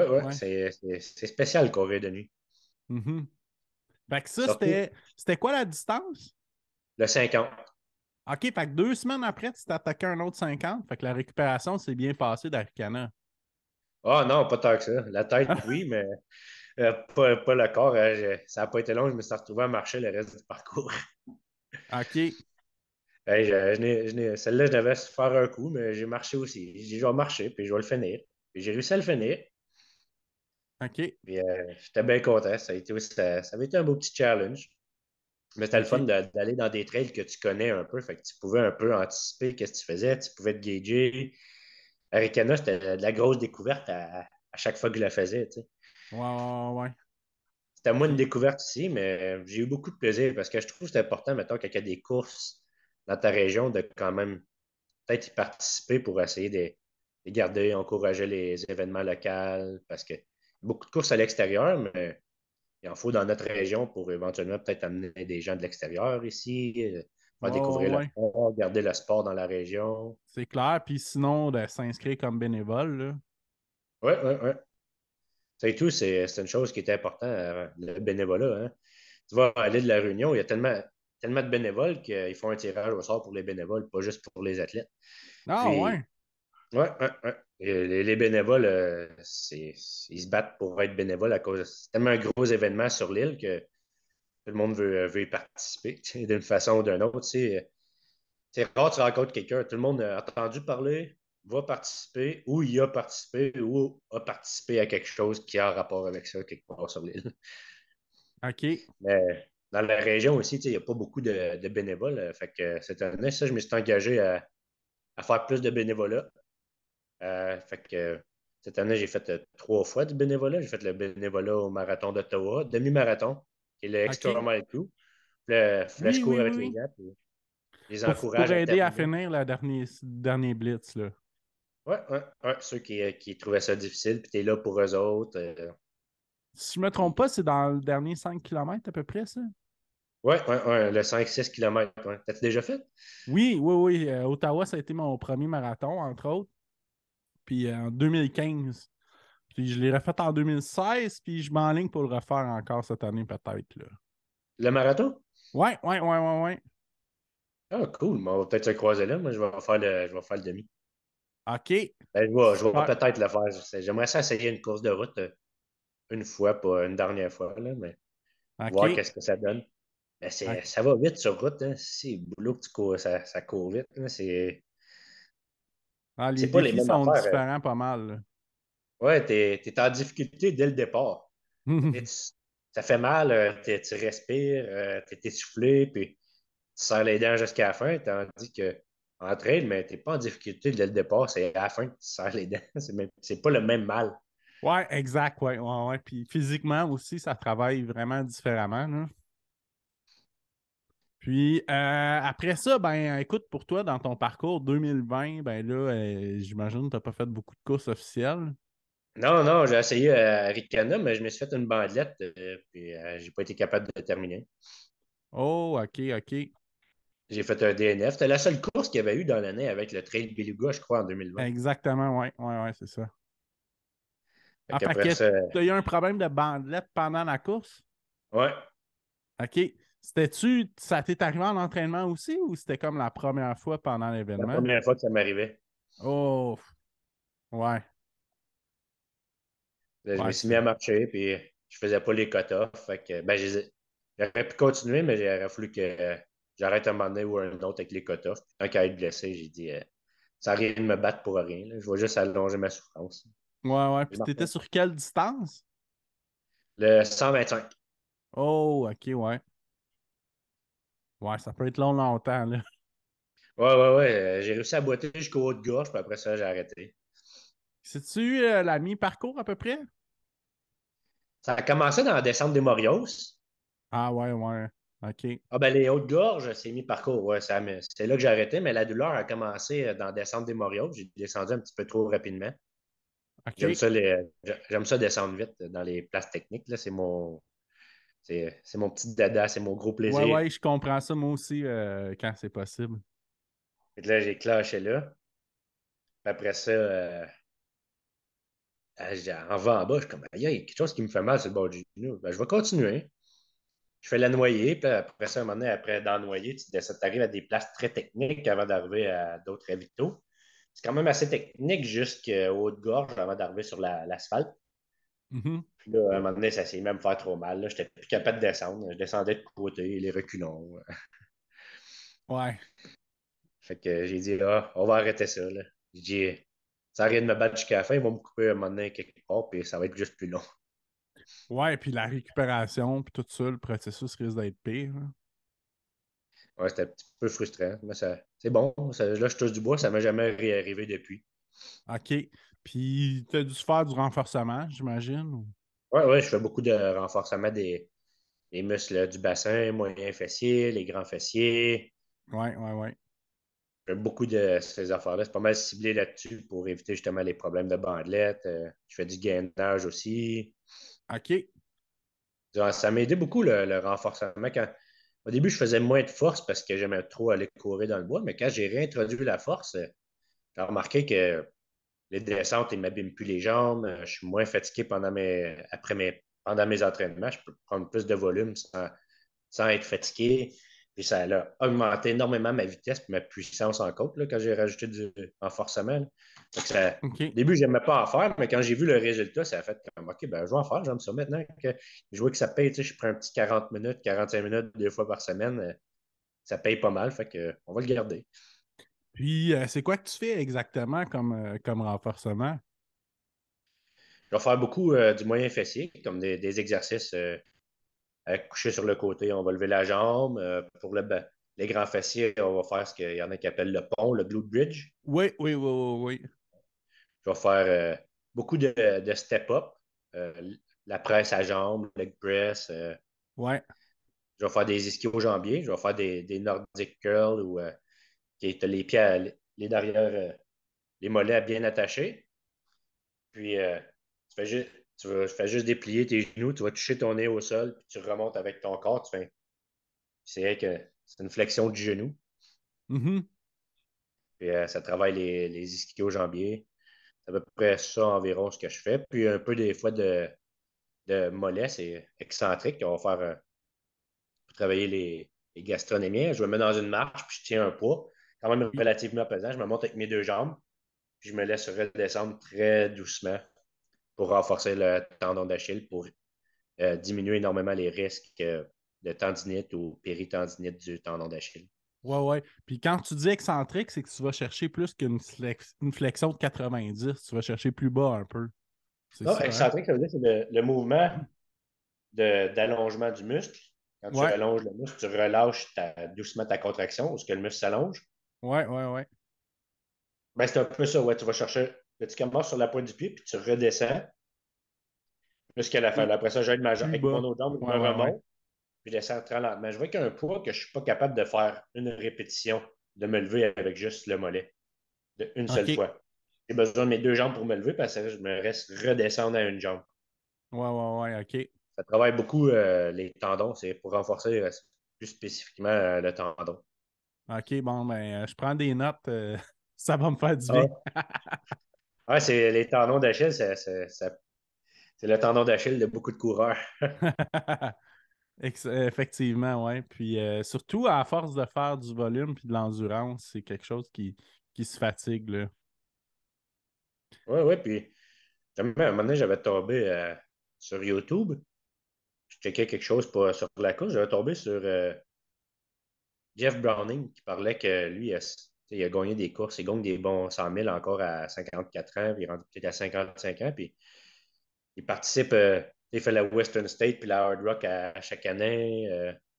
ouais, Ouais. c'est spécial courir de nuit. Mhm. Fait que ça, Surtout c'était quoi la distance? le 50. OK, fait que 2 semaines après, tu t'es attaqué un autre 50. Fait que la récupération s'est bien passée d'Aricana. Ah non, pas tant que ça. La tête, oui, mais pas le corps. Ça n'a pas été long, je me suis retrouvé à marcher le reste du parcours. OK, Hey, celle-là, je devais se faire un coup, mais j'ai marché aussi. J'ai dit, je vais marcher, puis je vais le finir. Puis j'ai réussi à le finir. OK, Puis j'étais bien content. Ça avait été un beau petit challenge. Mais c'était le fun OK. d'aller dans des trails que tu connais un peu. Fait que tu pouvais un peu anticiper ce que tu faisais. Tu pouvais te gager. Arikana, c'était de la grosse découverte à chaque fois que je la faisais. Tu sais. Ouais, ouais, ouais. C'était moins une Puis, découverte ici, mais j'ai eu beaucoup de plaisir parce que je trouve que c'est important, mettons, quand il y a des courses dans ta région, de quand même peut-être y participer pour essayer de garder, encourager les événements locaux parce que beaucoup de courses à l'extérieur, mais il en faut dans notre région pour éventuellement peut-être amener des gens de l'extérieur ici, ouais, faire ouais, découvrir le ouais. sport, garder le sport dans la région. C'est clair. Puis sinon, de s'inscrire comme bénévole, là. Oui, oui, oui. Ça et tout, c'est une chose qui est importante, le bénévolat. Hein. Tu vas à l'île de la Réunion, il y a tellement. tellement de bénévoles qu'ils font un tirage au sort pour les bénévoles, pas juste pour les athlètes. Ah, Puis, ouais. ouais, ouais, ouais. Et les bénévoles, ils se battent pour être bénévoles à cause. C'est tellement un gros événement sur l'île que tout le monde veut y participer, d'une façon ou d'une autre. C'est rare que tu rencontres quelqu'un. Tout le monde a entendu parler, va participer, ou il a participé, ou a participé à quelque chose qui a un rapport avec ça, quelque part sur l'île. OK. Mais dans la région aussi, il n'y a pas beaucoup de bénévoles. Fait que cette année, ça, je me suis engagé à faire plus de bénévolat. Fait que cette année, j'ai fait 3 fois du bénévolat. J'ai fait le bénévolat au marathon d'Ottawa, demi-marathon, qui est le Extra OK. Mile Crew. Puis là, je Oui, cours oui, avec oui, les oui. gens, puis je les Pour encourage à aider à terminer. finir le dernier blitz, là. Ouais, ouais, ouais. Ceux qui trouvaient ça difficile, puis tu es là pour eux autres. Si je me trompe Puis- pas, c'est dans le dernier 5 kilomètres à peu près, ça? ouais, ouais, ouais, le 5-6 km. Ouais. T'as-tu déjà fait? Oui, oui, oui. Ottawa, ça a été mon premier marathon, entre autres. Puis en 2015. Puis je l'ai refait en 2016, puis je m'enligne pour le refaire encore cette année, peut-être, là. Le marathon? Ouais, ouais, ouais, ouais, ouais. Ah, cool. Bon, on va peut-être se croiser là. Moi, je vais faire le demi. OK. Ben, je vais Super. peut-être le faire. J'aimerais ça essayer une course de route une fois, pas une dernière fois, là, mais voir OK. qu'est-ce que ça donne. Mais OK. ça va vite sur route. Hein. C'est le boulot que tu cours, ça court vite. Hein. Ah, les C'est pas les défis mêmes sont affaires. différents pas mal, là. Ouais, t'es en difficulté dès le départ. Tu sais, ça fait mal, tu respires, t'es essoufflé, puis tu serres les dents jusqu'à la fin, tandis que en trail, mais t'es pas en difficulté dès le départ, c'est à la fin que tu serres les dents. C'est pas le même mal. Ouais, exact, ouais, ouais, ouais. Puis physiquement aussi, ça travaille vraiment différemment, là. Puis après ça, ben écoute, pour toi, dans ton parcours 2020, ben là, j'imagine que tu n'as pas fait beaucoup de courses officielles. Non, non, j'ai essayé à Ricana, mais je me suis fait une bandelette, puis j'ai pas été capable de terminer. Oh, OK, OK. J'ai fait un DNF. C'était la seule course qu'il y avait eu dans l'année avec le Trail Beluga, je crois, en 2020. Exactement, ouais, ouais, ouais, c'est ça. Fait Ah, fait qu'après que ça, tu as eu un problème de bandelette pendant la course? ouais, OK. Ça t'est arrivé en entraînement aussi ou c'était comme la première fois pendant la l'événement? première fois que ça m'arrivait. Oh, ouais, Là, je me ouais, suis mis à marcher, puis je faisais pas les quotas. Fait que, ben, j'aurais pu continuer, mais j'aurais fallu que j'arrête un moment donné ou un autre avec les quotas. Puis, tant qu'à être blessé, j'ai dit, ça n'a rien de me battre pour rien. Là. Je vais juste allonger ma souffrance. ouais, ouais. Je Puis marche. t'étais sur quelle distance? Le 125. Oh, OK, ouais. Ouais, ça peut être long longtemps, là. Ouais, ouais, ouais. J'ai réussi à boiter jusqu'au haut de gorge, puis après ça, j'ai arrêté. C'est-tu la mi-parcours à peu près? Ça a commencé dans la descente des Morios. Ah ouais, ouais. OK. Ah ben les hautes-gorges, c'est mi-parcours, ouais, c'est là que j'ai arrêté, mais la douleur a commencé dans la descente des Morios. J'ai descendu un petit peu trop rapidement. J'aime OK. ça, j'aime ça descendre vite dans les places techniques. Là, c'est mon petit dada, c'est mon gros Ouais, plaisir. ouais, je comprends ça moi aussi quand c'est possible. Et là, j'ai clenché là. Puis après ça, en va en bas, je suis comme, il y a quelque chose qui me fait mal sur le bord du genou. Ben, je vais continuer. Je fais la noyée, puis après ça, un moment donné, après dans la noyée, tu arrives à des places très techniques avant d'arriver à d'autres ravitaux. C'est quand même assez technique jusqu'au haut de gorge avant d'arriver sur l'asphalte. Mhm. Puis là, à un moment donné, ça s'est même fait trop mal. Je n'étais plus capable de descendre. Je descendais de côté, les reculons. Ouais. Fait que j'ai dit, ah, on va arrêter ça. Là. J'ai dit, ça n'a rien de me battre jusqu'à la fin. Ils vont me couper un moment donné quelque part, puis ça va être juste plus long. Ouais, puis la récupération, puis tout ça, le processus risque d'être pire, hein. Ouais, c'était un petit peu frustrant. Mais c'est bon. Là, je touche du bois, ça ne m'est jamais réarrivé depuis. OK. Puis tu as dû se faire du renforcement, j'imagine? Ouais, ouais, je fais beaucoup de renforcement des muscles du bassin, moyen fessier, les grands fessiers. Ouais, ouais, ouais. Je fais beaucoup de ces affaires-là. C'est pas mal ciblé là-dessus pour éviter justement les problèmes de bandelettes. Je fais du gainage aussi. OK. Genre, ça m'a aidé beaucoup le renforcement. Au début, je faisais moins de force parce que j'aimais trop aller courir dans le bois, mais quand j'ai réintroduit la force, j'ai remarqué que les descentes, ils ne m'abîment plus les jambes. Je suis moins fatigué pendant mes entraînements. Je peux prendre plus de volume sans être fatigué. Puis ça a augmenté énormément ma vitesse et ma puissance en côte là, quand j'ai rajouté du renforcement. Là. Donc OK. au début, je n'aimais pas en faire, mais quand j'ai vu le résultat, ça a fait comme OK, ben, je vais en faire, j'aime ça maintenant. Je vois que ça paye, je prends un petit 40 minutes, 45 minutes, 2 fois par semaine. Ça paye pas mal, fait que on va le garder. Puis, c'est quoi que tu fais exactement comme renforcement? Je vais faire beaucoup du moyen fessier, comme des exercices coucher sur le côté, on va lever la jambe. Pour les grands fessiers, on va faire ce qu'il y en a qui appellent le pont, le glute bridge. Oui, oui, oui, oui, oui. Je vais faire beaucoup de step-up, euh, la presse à jambes, leg press. Ouais, Je vais faire des ischio-jambiers. Je vais faire des Nordic curls où tu as les pieds, les derrière, les mollets bien attachés. Puis tu fais juste déplier tes genoux, tu vas toucher ton nez au sol, puis tu remontes avec ton corps. C'est vrai que c'est une flexion du genou. mhm, Puis ça travaille les ischio-jambiers. C'est à peu près ça environ ce que je fais. Puis un peu des fois de mollet, c'est excentrique. On va faire pour travailler les gastronémiens. Je me mets dans une marche, puis je tiens un poids quand même oui. relativement pesant. Je me monte avec mes deux jambes, puis je me laisse redescendre très doucement pour renforcer le tendon d'Achille, pour diminuer énormément les risques de tendinite ou péritendinite du tendon d'Achille. Ouais, ouais. Puis quand tu dis excentrique, c'est que tu vas chercher plus une flexion de 90. Tu vas chercher plus bas un peu. C'est Non, ça, hein? excentrique, ça veut dire que c'est le mouvement d'allongement du muscle. Quand tu Ouais, allonges le muscle, tu relâches doucement ta contraction, ou ce que le muscle s'allonge. ouais, ouais, ouais. Ben, c'est un peu ça, ouais. Tu vas chercher, là, tu commences sur la pointe du pied, puis tu redescends jusqu'à la fin. Et Là, après ça, j'aide plus avec mon bas. autre jambe, je Ouais, me ouais, ouais. remonte, puis je descends très lentement. Je vois qu'il y a un poids que je ne suis pas capable de faire une répétition, de me lever avec juste le mollet, de une seule OK. fois. J'ai besoin de mes deux jambes pour me lever parce que je me reste redescendre à une jambe. Ouais, ouais, ouais, OK. Ça travaille beaucoup les tendons, c'est pour renforcer plus spécifiquement le tendon. OK, bon, ben, je prends des notes. Ça va me faire du bien. Ah, ouais, c'est les tendons d'Achille, c'est le tendon d'Achille de beaucoup de coureurs. Effectivement, ouais. Puis surtout, à force de faire du volume puis de l'endurance, c'est quelque chose qui se fatigue, là. Oui, oui, puis à un moment donné, j'avais tombé sur YouTube. Je checkais quelque chose sur la course. J'avais tombé sur Jeff Browning qui parlait que lui, il a gagné des courses. Il gagne des bons 100 000 encore à 54 ans, puis il est rendu peut-être à 55 ans. Puis il participe, il fait la Western State puis la Hard Rock à chaque année.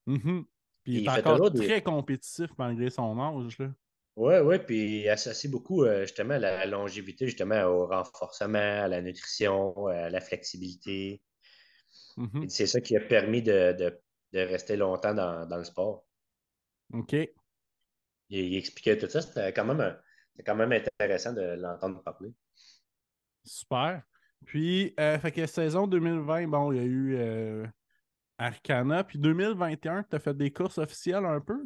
Mhm. Puis il Puis est il fait encore toujours des. très compétitif malgré son âge, là. Oui, oui, puis il associe beaucoup justement la longévité justement au renforcement, à la nutrition, à la flexibilité. Mhm. Et c'est ça qui a permis de rester longtemps dans le sport. OK. Il expliquait tout ça, c'était quand même intéressant de l'entendre parler. Super. Puis, fait que saison 2020, bon, il y a eu Arcana. Puis 2021, tu as fait des courses officielles un peu?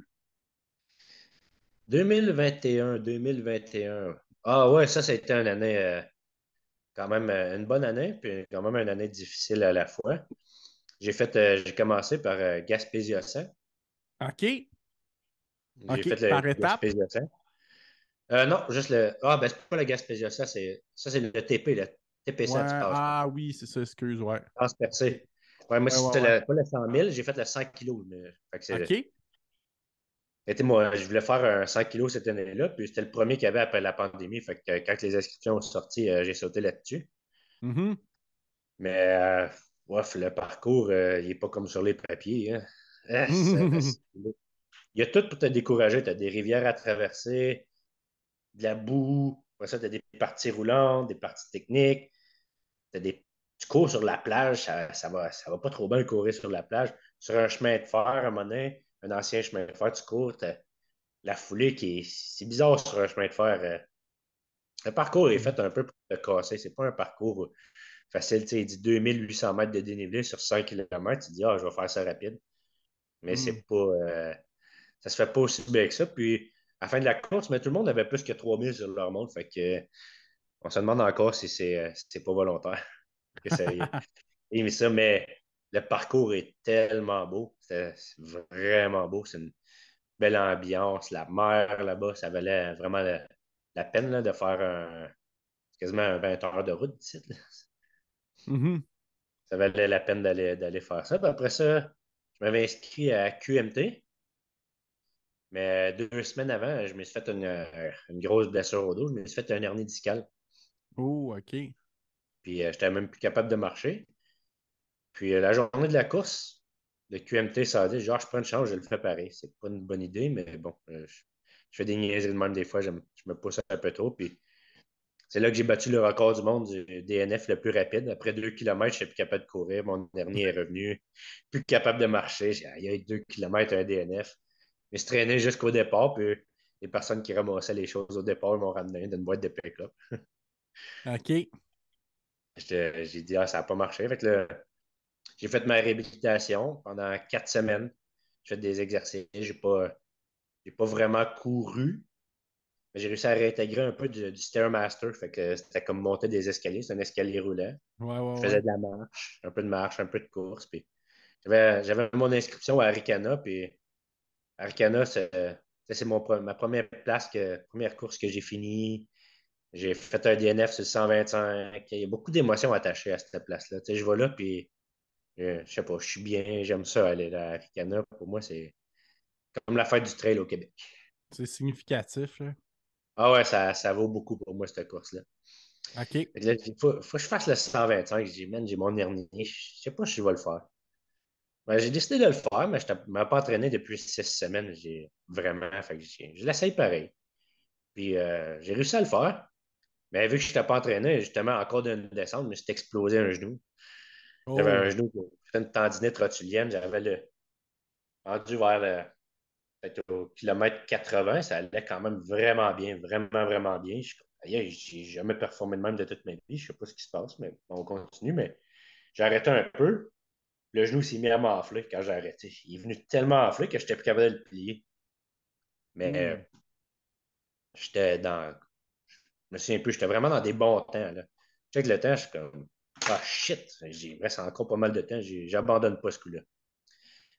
2021. Ah ouais, ça a été une année, quand même une bonne année, puis quand même une année difficile à la fois. J'ai commencé par Gaspésia-Océan. OK. J'ai fait OK. le Par étape? Gaspésia-Océan. Non, juste le. Ah, ben, c'est pas le Gaspésia-Océan, ça, c'est le TP, le Ouais. TP7, je pense. Ah oui, c'est ça, excuse, ouais. Transpercé. Ouais, moi, Ouais, ouais, c'est ouais. pas le 100 000, j'ai fait le 100 kilos. Fait que OK. moi, je voulais faire un 100 kilos cette année-là, puis c'était le premier qu'il y avait après la pandémie. Fait que quand les inscriptions sont sorties, j'ai sauté là-dessus. Mhm. Mais, ouais, le parcours, il n'est pas comme sur les papiers. Hein. Il y a tout pour te décourager. Tu as des rivières à traverser, de la boue. Après ça, tu as des parties roulantes, des parties techniques. Tu cours sur la plage, ça va pas trop bien courir sur la plage. Sur un chemin de fer, à un moment donné, un ancien chemin de fer, tu cours, la foulée c'est bizarre sur un chemin de fer. Le parcours est fait un peu pour te casser. C'est pas un parcours facile. Tu sais, il dit 2800 mètres de dénivelé sur 5 km. Tu dis, ah, je vais faire ça rapide. Mais Mhm. c'est pas, ça se fait pas aussi bien que ça. Puis, à la fin de la course, mais tout le monde avait plus que 3000 sur leur montre. Fait que, on se demande encore si c'est pas volontaire. Que ça, et ça, mais le parcours est tellement beau. C'est vraiment beau. belle ambiance, la mer là-bas, ça valait vraiment la peine là, de faire quasiment un 20 heures de route d'ici, là. Mhm. Ça valait la peine d'aller faire ça. Puis après ça, je m'avais inscrit à QMT, mais 2 semaines avant, je me suis fait une grosse blessure au dos. Je me suis fait un hernie discale. Oh, OK. Puis j'étais même plus capable de marcher. Puis la journée de la course, le QMT, ça a dit, genre, je prends une chance, je le fais pareil. C'est pas une bonne idée, mais bon, je fais des niaiseries de même des fois, je me pousse un peu trop. Puis c'est là que j'ai battu le record du monde du DNF le plus rapide. Après 2 kilomètres, je suis plus capable de courir. Mon dernier est revenu. Plus capable de marcher. J'ai dit, il y a 2 kilomètres, un DNF. Mais je traînais jusqu'au départ. Puis les personnes qui ramassaient les choses au départ m'ont ramené d'une boîte de pick-up. OK. J'ai dit, ah, ça n'a pas marché. Fait que là, j'ai fait ma réhabilitation pendant 4 semaines. J'ai fait des exercices. J'ai pas vraiment couru. Mais j'ai réussi à réintégrer un peu du Stairmaster. Fait que c'était comme monter des escaliers. C'est un escalier roulant. Ouais, Je ouais, faisais ouais. de la marche, un peu de course. Puis j'avais mon inscription à Aricana. Puis Aricana, c'est ma première première course que j'ai finie. J'ai fait un DNF sur le 125. Il y a beaucoup d'émotions attachées à cette place-là. Tu sais, je vais là, puis je sais pas, je suis bien, j'aime ça aller à Aricana. Pour moi, c'est comme la fête du trail au Québec. C'est significatif, là. Ah ouais, ça vaut beaucoup pour moi, cette course-là. OK. Fait que là, il faut que je fasse le 125. J'ai mon hernie. Je sais pas si je vais le faire. Ben, j'ai décidé de le faire, mais je ne m'ai pas entraîné depuis 6 semaines. J'ai vraiment. Fait que je l'essaye pareil. Puis j'ai réussi à le faire. Mais vu que je n'étais pas entraîné, justement, encore d'une descente, je me suis explosé un genou. J'avais un Oh, genou qui fait une tendinite rotulienne. J'avais rendu vers peut-être au kilomètre 80. Ça allait quand même vraiment bien, vraiment, vraiment bien. J'ai jamais performé de même de toute ma vie. Je ne sais pas ce qui se passe, mais on continue. Mais j'ai arrêté un peu. Le genou s'est mis à m'enfler quand j'ai arrêté. Il est venu tellement enfler que je n'étais plus capable de le plier. Mais hmm. j'étais dans. Je me souviens plus, j'étais vraiment dans des bons temps. Là. Check le temps, je suis comme. Ah shit! Il me reste encore pas mal de temps. J'abandonne pas ce coup-là.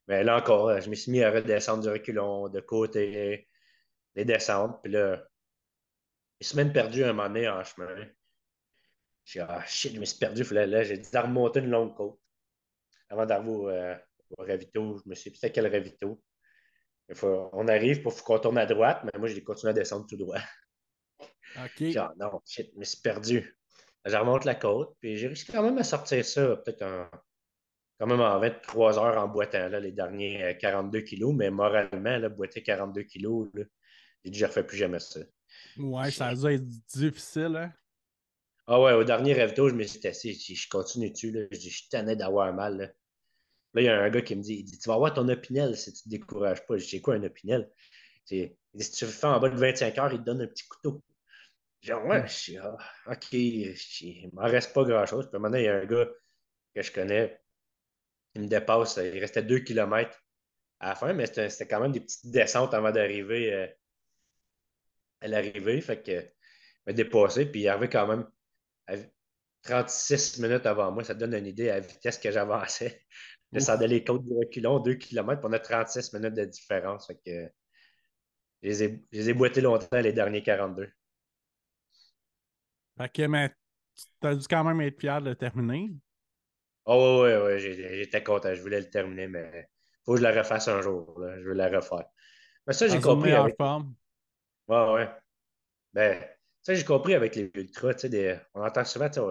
Mais là encore, je me suis mis à redescendre du reculon, de côté, les descentes. Puis là, une semaine perdue un moment donné en chemin. J'ai dit, ah shit, je me suis perdu. Là, j'ai dit de remonter une longue côte. Avant d'arriver au ravito, je me suis dit, peut-être quel ravito. On arrive pour qu'on tourne à droite, mais moi, j'ai continué à descendre tout droit. J'ai dit, OK. ah non, shit, je me suis perdu. Je remonte la côte, puis j'ai réussi quand même à sortir ça, peut-être quand même en 23 heures en boitant là, les derniers 42 kilos, mais moralement, là, boiter 42 kilos, là, j'ai dit, je ne refais plus jamais ça. Ouais, ça a J'ai- dû être difficile, hein? Ah ouais, au dernier ravito, je me suis assis, je continue dessus, là, je dis, je suis tanné d'avoir mal. Là, il y a un gars qui me dit, il dit, tu vas avoir ton opinel si tu ne te décourages pas. Je dis, c'est quoi un opinel? Il dit, si tu le fais en bas de 25 heures, il te donne un petit couteau. Genre, ouais, Hmm. OK, il m'en reste pas grand-chose. Puis maintenant, il y a un gars que je connais, il me dépasse, il restait 2 kilomètres à la fin, mais c'était quand même des petites descentes avant d'arriver à l'arrivée. Fait que, il m'a dépassé, puis il arrivait quand même à 36 minutes avant moi. Ça te donne une idée à la vitesse que j'avançais. Je descendais Ouf. les côtes du reculon, 2 kilomètres, puis on a 36 minutes de différence. Fait que je les ai boités longtemps les derniers 42. Fait que, mais t'as dû quand même être fier de le terminer. Oh, ouais, ouais, ouais, j'étais content. Je voulais le terminer, mais faut que je la refasse un jour. Là. Je veux la refaire. Mais ça, j'ai Dans une compris meilleure avec. forme. Ouais, ouais. Ben, ça, j'ai compris avec les ultras. Tu sais, on entend souvent, tu sais,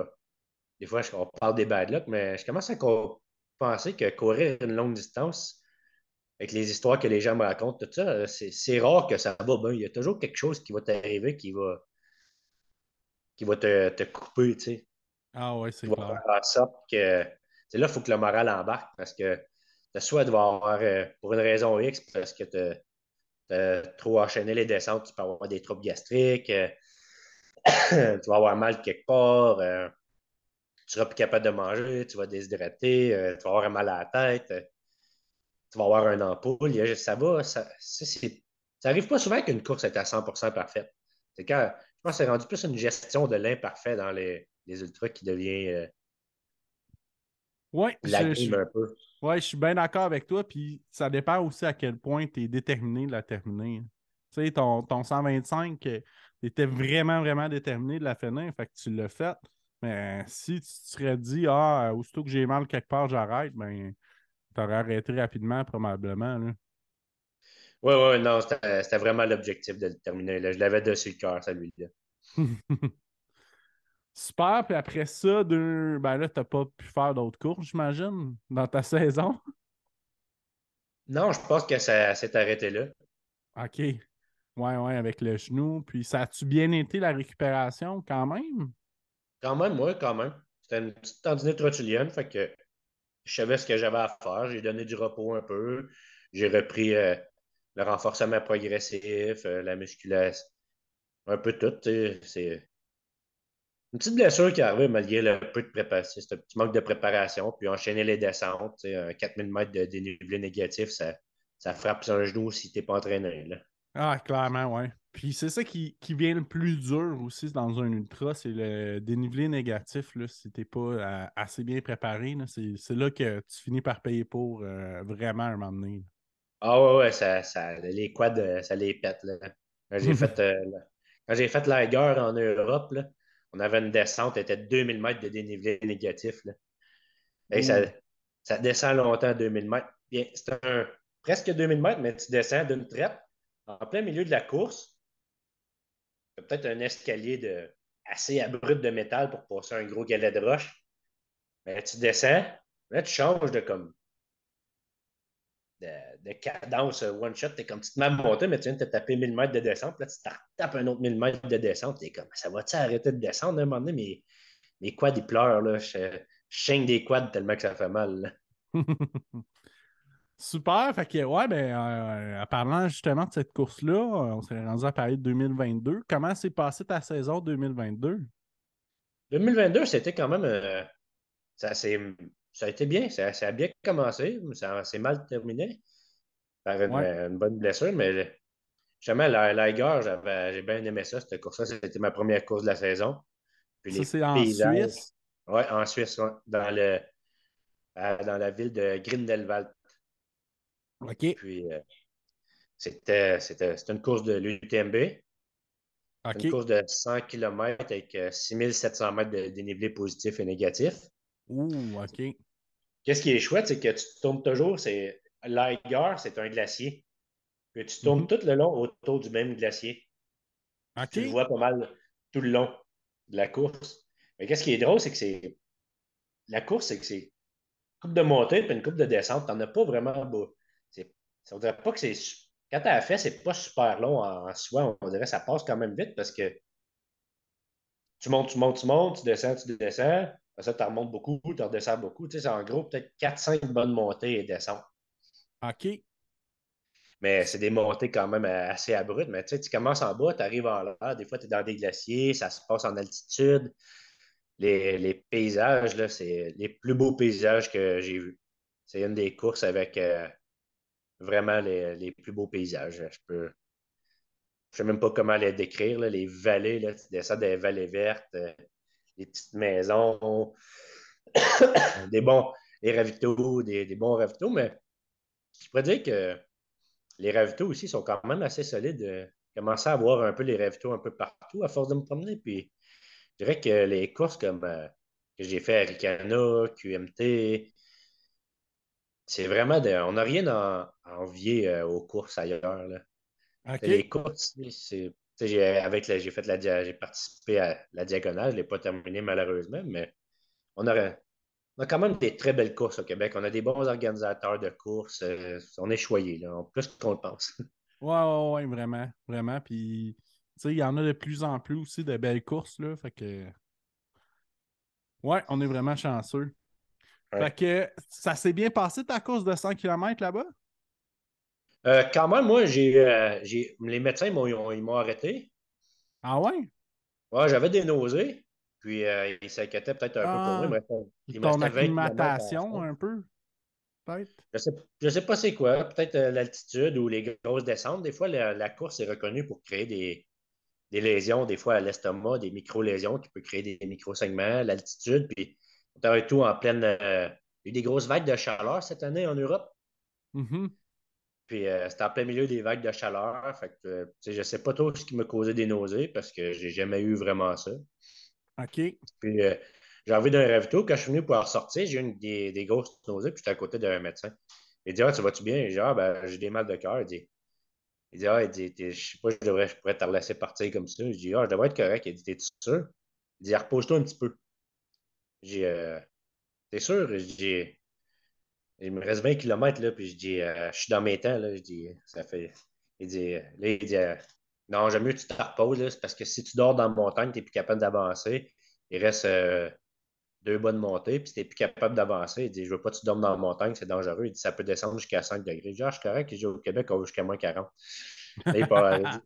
des fois, on parle des bad luck, mais je commence à penser que courir une longue distance, avec les histoires que les gens me racontent, tout ça, c'est rare que ça va bien. Il y a toujours quelque chose qui va t'arriver qui va te couper, tu sais. Ah ouais, Qui c'est va clair. faire en sorte que. C'est là, il faut que le moral embarque parce que soit de avoir, pour une raison X, parce que tu trop enchaîné les descentes, tu peux avoir des troubles gastriques, tu vas avoir mal quelque part, tu seras plus capable de manger, tu vas déshydrater, tu vas avoir mal à la tête, tu vas avoir un ampoule. Ça va, ça arrive pas souvent qu'une course est à 100% parfaite. C'est quand, je pense que c'est rendu plus une gestion de l'imparfait dans les ultras qui devient. Ouais, la game un peu. ouais, je suis bien d'accord avec toi. Puis ça dépend aussi à quel point tu es déterminé de la terminer. Tu sais, ton 125, tu étais vraiment, vraiment déterminé de la finir. Fait que tu l'as fait. Mais si tu te serais dit, aussitôt que j'ai mal quelque part, j'arrête, ben, tu aurais arrêté rapidement, probablement. Là. Oui, oui, non, c'était vraiment l'objectif de le terminer. Là. Je l'avais dessus le cœur, celui-là. Super. Puis après ça, ben là, tu n'as pas pu faire d'autres courses, j'imagine, dans ta saison. Non, je pense que ça s'est arrêté là. OK. Ouais, ouais, avec le genou. Puis ça a-tu bien été la récupération quand même? Quand même, moi, quand même. C'était une petite tendinite rotulienne, fait que je savais ce que j'avais à faire. J'ai donné du repos un peu. J'ai repris le renforcement progressif, la musculation, un peu tout. Tu sais. C'est une petite blessure qui est arrivée malgré le peu de préparation. C'est un petit manque de préparation, puis enchaîner les descentes. Tu sais, 4000 mètres de dénivelé négatif, ça frappe sur un genou si tu n'es pas entraîné. Là. Ah, clairement, ouais. Puis c'est ça qui vient le plus dur aussi dans un ultra, c'est le dénivelé négatif. Là, si t'es pas assez bien préparé, là, c'est là que tu finis par payer pour vraiment un moment donné. Ah ouais, ouais, les quads, ça les pète. Là. Quand j'ai fait, quand j'ai fait la guerre en Europe, là, on avait une descente, elle était de 2000 mètres de dénivelé négatif. Là. Et Ouh. ça descend longtemps, 2000 mètres. Bien, c'est presque 2000 mètres, mais tu descends d'une traite en plein milieu de la course. Tu as peut-être un escalier assez abrupt de métal pour passer un gros galet de roche. Mais tu descends, là, tu changes de, de cadence one shot. T'es comme tu te mets à monter, mais tu viens de te taper 1000 mètres de descente. Là, tu te tapes un autre 1000 mètres de descente. T'es comme, ça va-tu arrêter de descendre à un moment donné? Mais mes quads, ils pleurent. Là. Je chaîne des quads tellement que ça fait mal. Là. Super, fait que ouais, ben en parlant justement de cette course-là, on s'est rendu à parler de 2022. Comment s'est passée ta saison 2022? 2022, c'était quand même. Ça, ça a été bien. Ça a bien commencé. Ça s'est mal terminé par Ouais, une bonne blessure. Mais justement, l'Aiger, j'ai bien aimé ça, cette course-là. C'était ma première course de la saison. Puis ça les c'est en paysages. Suisse. Ouais, en Suisse, ouais, dans la ville de Grindelwald. OK, Puis c'était une course de l'UTMB. C'est une OK. course de 100 km avec 6700 mètres de dénivelé positif et négatif. Ouh, OK. Qu'est-ce qui est chouette, c'est que tu tournes toujours. L'Aiger, c'est un glacier. Puis tu tournes Mhm. tout le long autour du même glacier. Puis tu le OK. vois pas mal tout le long de la course. Mais qu'est-ce qui est drôle, c'est que la course, c'est que c'est une coupe de montée puis une coupe de descente. T'en as pas vraiment beau. Ça voudrait pas que c'est. Quand tu as fait, c'est pas super long en soi. On dirait que ça passe quand même vite parce que tu montes, tu montes, tu montes, tu descends. Après ça, tu remontes beaucoup, tu redescends beaucoup. Tu sais, c'est en gros peut-être 4-5 bonnes montées et descentes. OK. Mais c'est des montées quand même assez abruptes. Mais tu sais, tu commences en bas, tu arrives en l'air. Des fois, tu es dans des glaciers, ça se passe en altitude. Les paysages, là, c'est les plus beaux paysages que j'ai vus. C'est une des courses avec vraiment les plus beaux paysages. Je sais même pas comment les décrire, là, les vallées, là, tu descends des vallées vertes, les petites maisons, des bons, des ravitaux, des bons ravitaux, mais je pourrais dire que les ravitaux aussi sont quand même assez solides. Commencer à voir un peu les ravitaux un peu partout à force de me promener. Puis je dirais que les courses comme que j'ai fait à Ricana, QMT, c'est vraiment on n'a rien à envier aux courses ailleurs. Là. OK. Les courses, c'est. Tu sais, j'ai participé à la diagonale, je ne l'ai pas terminé malheureusement, mais on a quand même des très belles courses au Québec. On a des bons organisateurs de courses. On est choyés, là, en plus qu'on le pense. Ouais, ouais, ouais, vraiment, vraiment. Puis, tu sais, il y en a de plus en plus aussi de belles courses, là. Fait que, ouais, on est vraiment chanceux. Fait Ouais. que, ça s'est bien passé ta course de 100 km là-bas? Quand même, moi, les médecins ils m'ont arrêté. Ah ouais? Ouais, j'avais des nausées, puis ils s'inquiétaient peut-être un peu pour moi. Ah, Il me ton restait 20 km à acclimatation, faire. un peu, peut-être? Je sais pas c'est quoi, peut-être l'altitude ou les grosses descentes. Des fois, la course est reconnue pour créer des lésions, des fois à l'estomac, des micro-lésions qui peuvent créer des micro-segments, l'altitude, puis on travaille tout en pleine. Il y a eu des grosses vagues de chaleur cette année en Europe. Mhm. Puis c'était en plein milieu des vagues de chaleur. Fait que, tu sais, je sais pas trop ce qui me causait des nausées parce que j'ai jamais eu vraiment ça. OK. Puis j'ai envie d'un ravito. Quand je suis venu pour ressortir, j'ai eu des grosses nausées. Puis j'étais à côté d'un médecin. Il dit, ah, tu vas-tu bien? J'ai dit, ah, ben, j'ai des mal de cœur. Ah, je sais pas, je pourrais te laisser partir comme ça. Je dis, ah, je devrais être correct. Il dit, t'es sûr? Il dit, repose-toi un petit peu. J'ai dit, t'es sûr? Je dis, il me reste 20 kilomètres là, puis je dis, je suis dans mes temps, là. Je dis, ça fait. Il dit, non, j'aime mieux que tu te reposes, là, c'est parce que si tu dors dans la montagne, tu n'es plus capable d'avancer. Il reste deux bonnes montées, puis si tu n'es plus capable d'avancer, il dit, je veux pas que tu dormes dans la montagne, c'est dangereux. Il dit, ça peut descendre jusqu'à 5 degrés. Je dis, ah, je suis correct, je dis, au Québec, on va jusqu'à moins 40. Là, il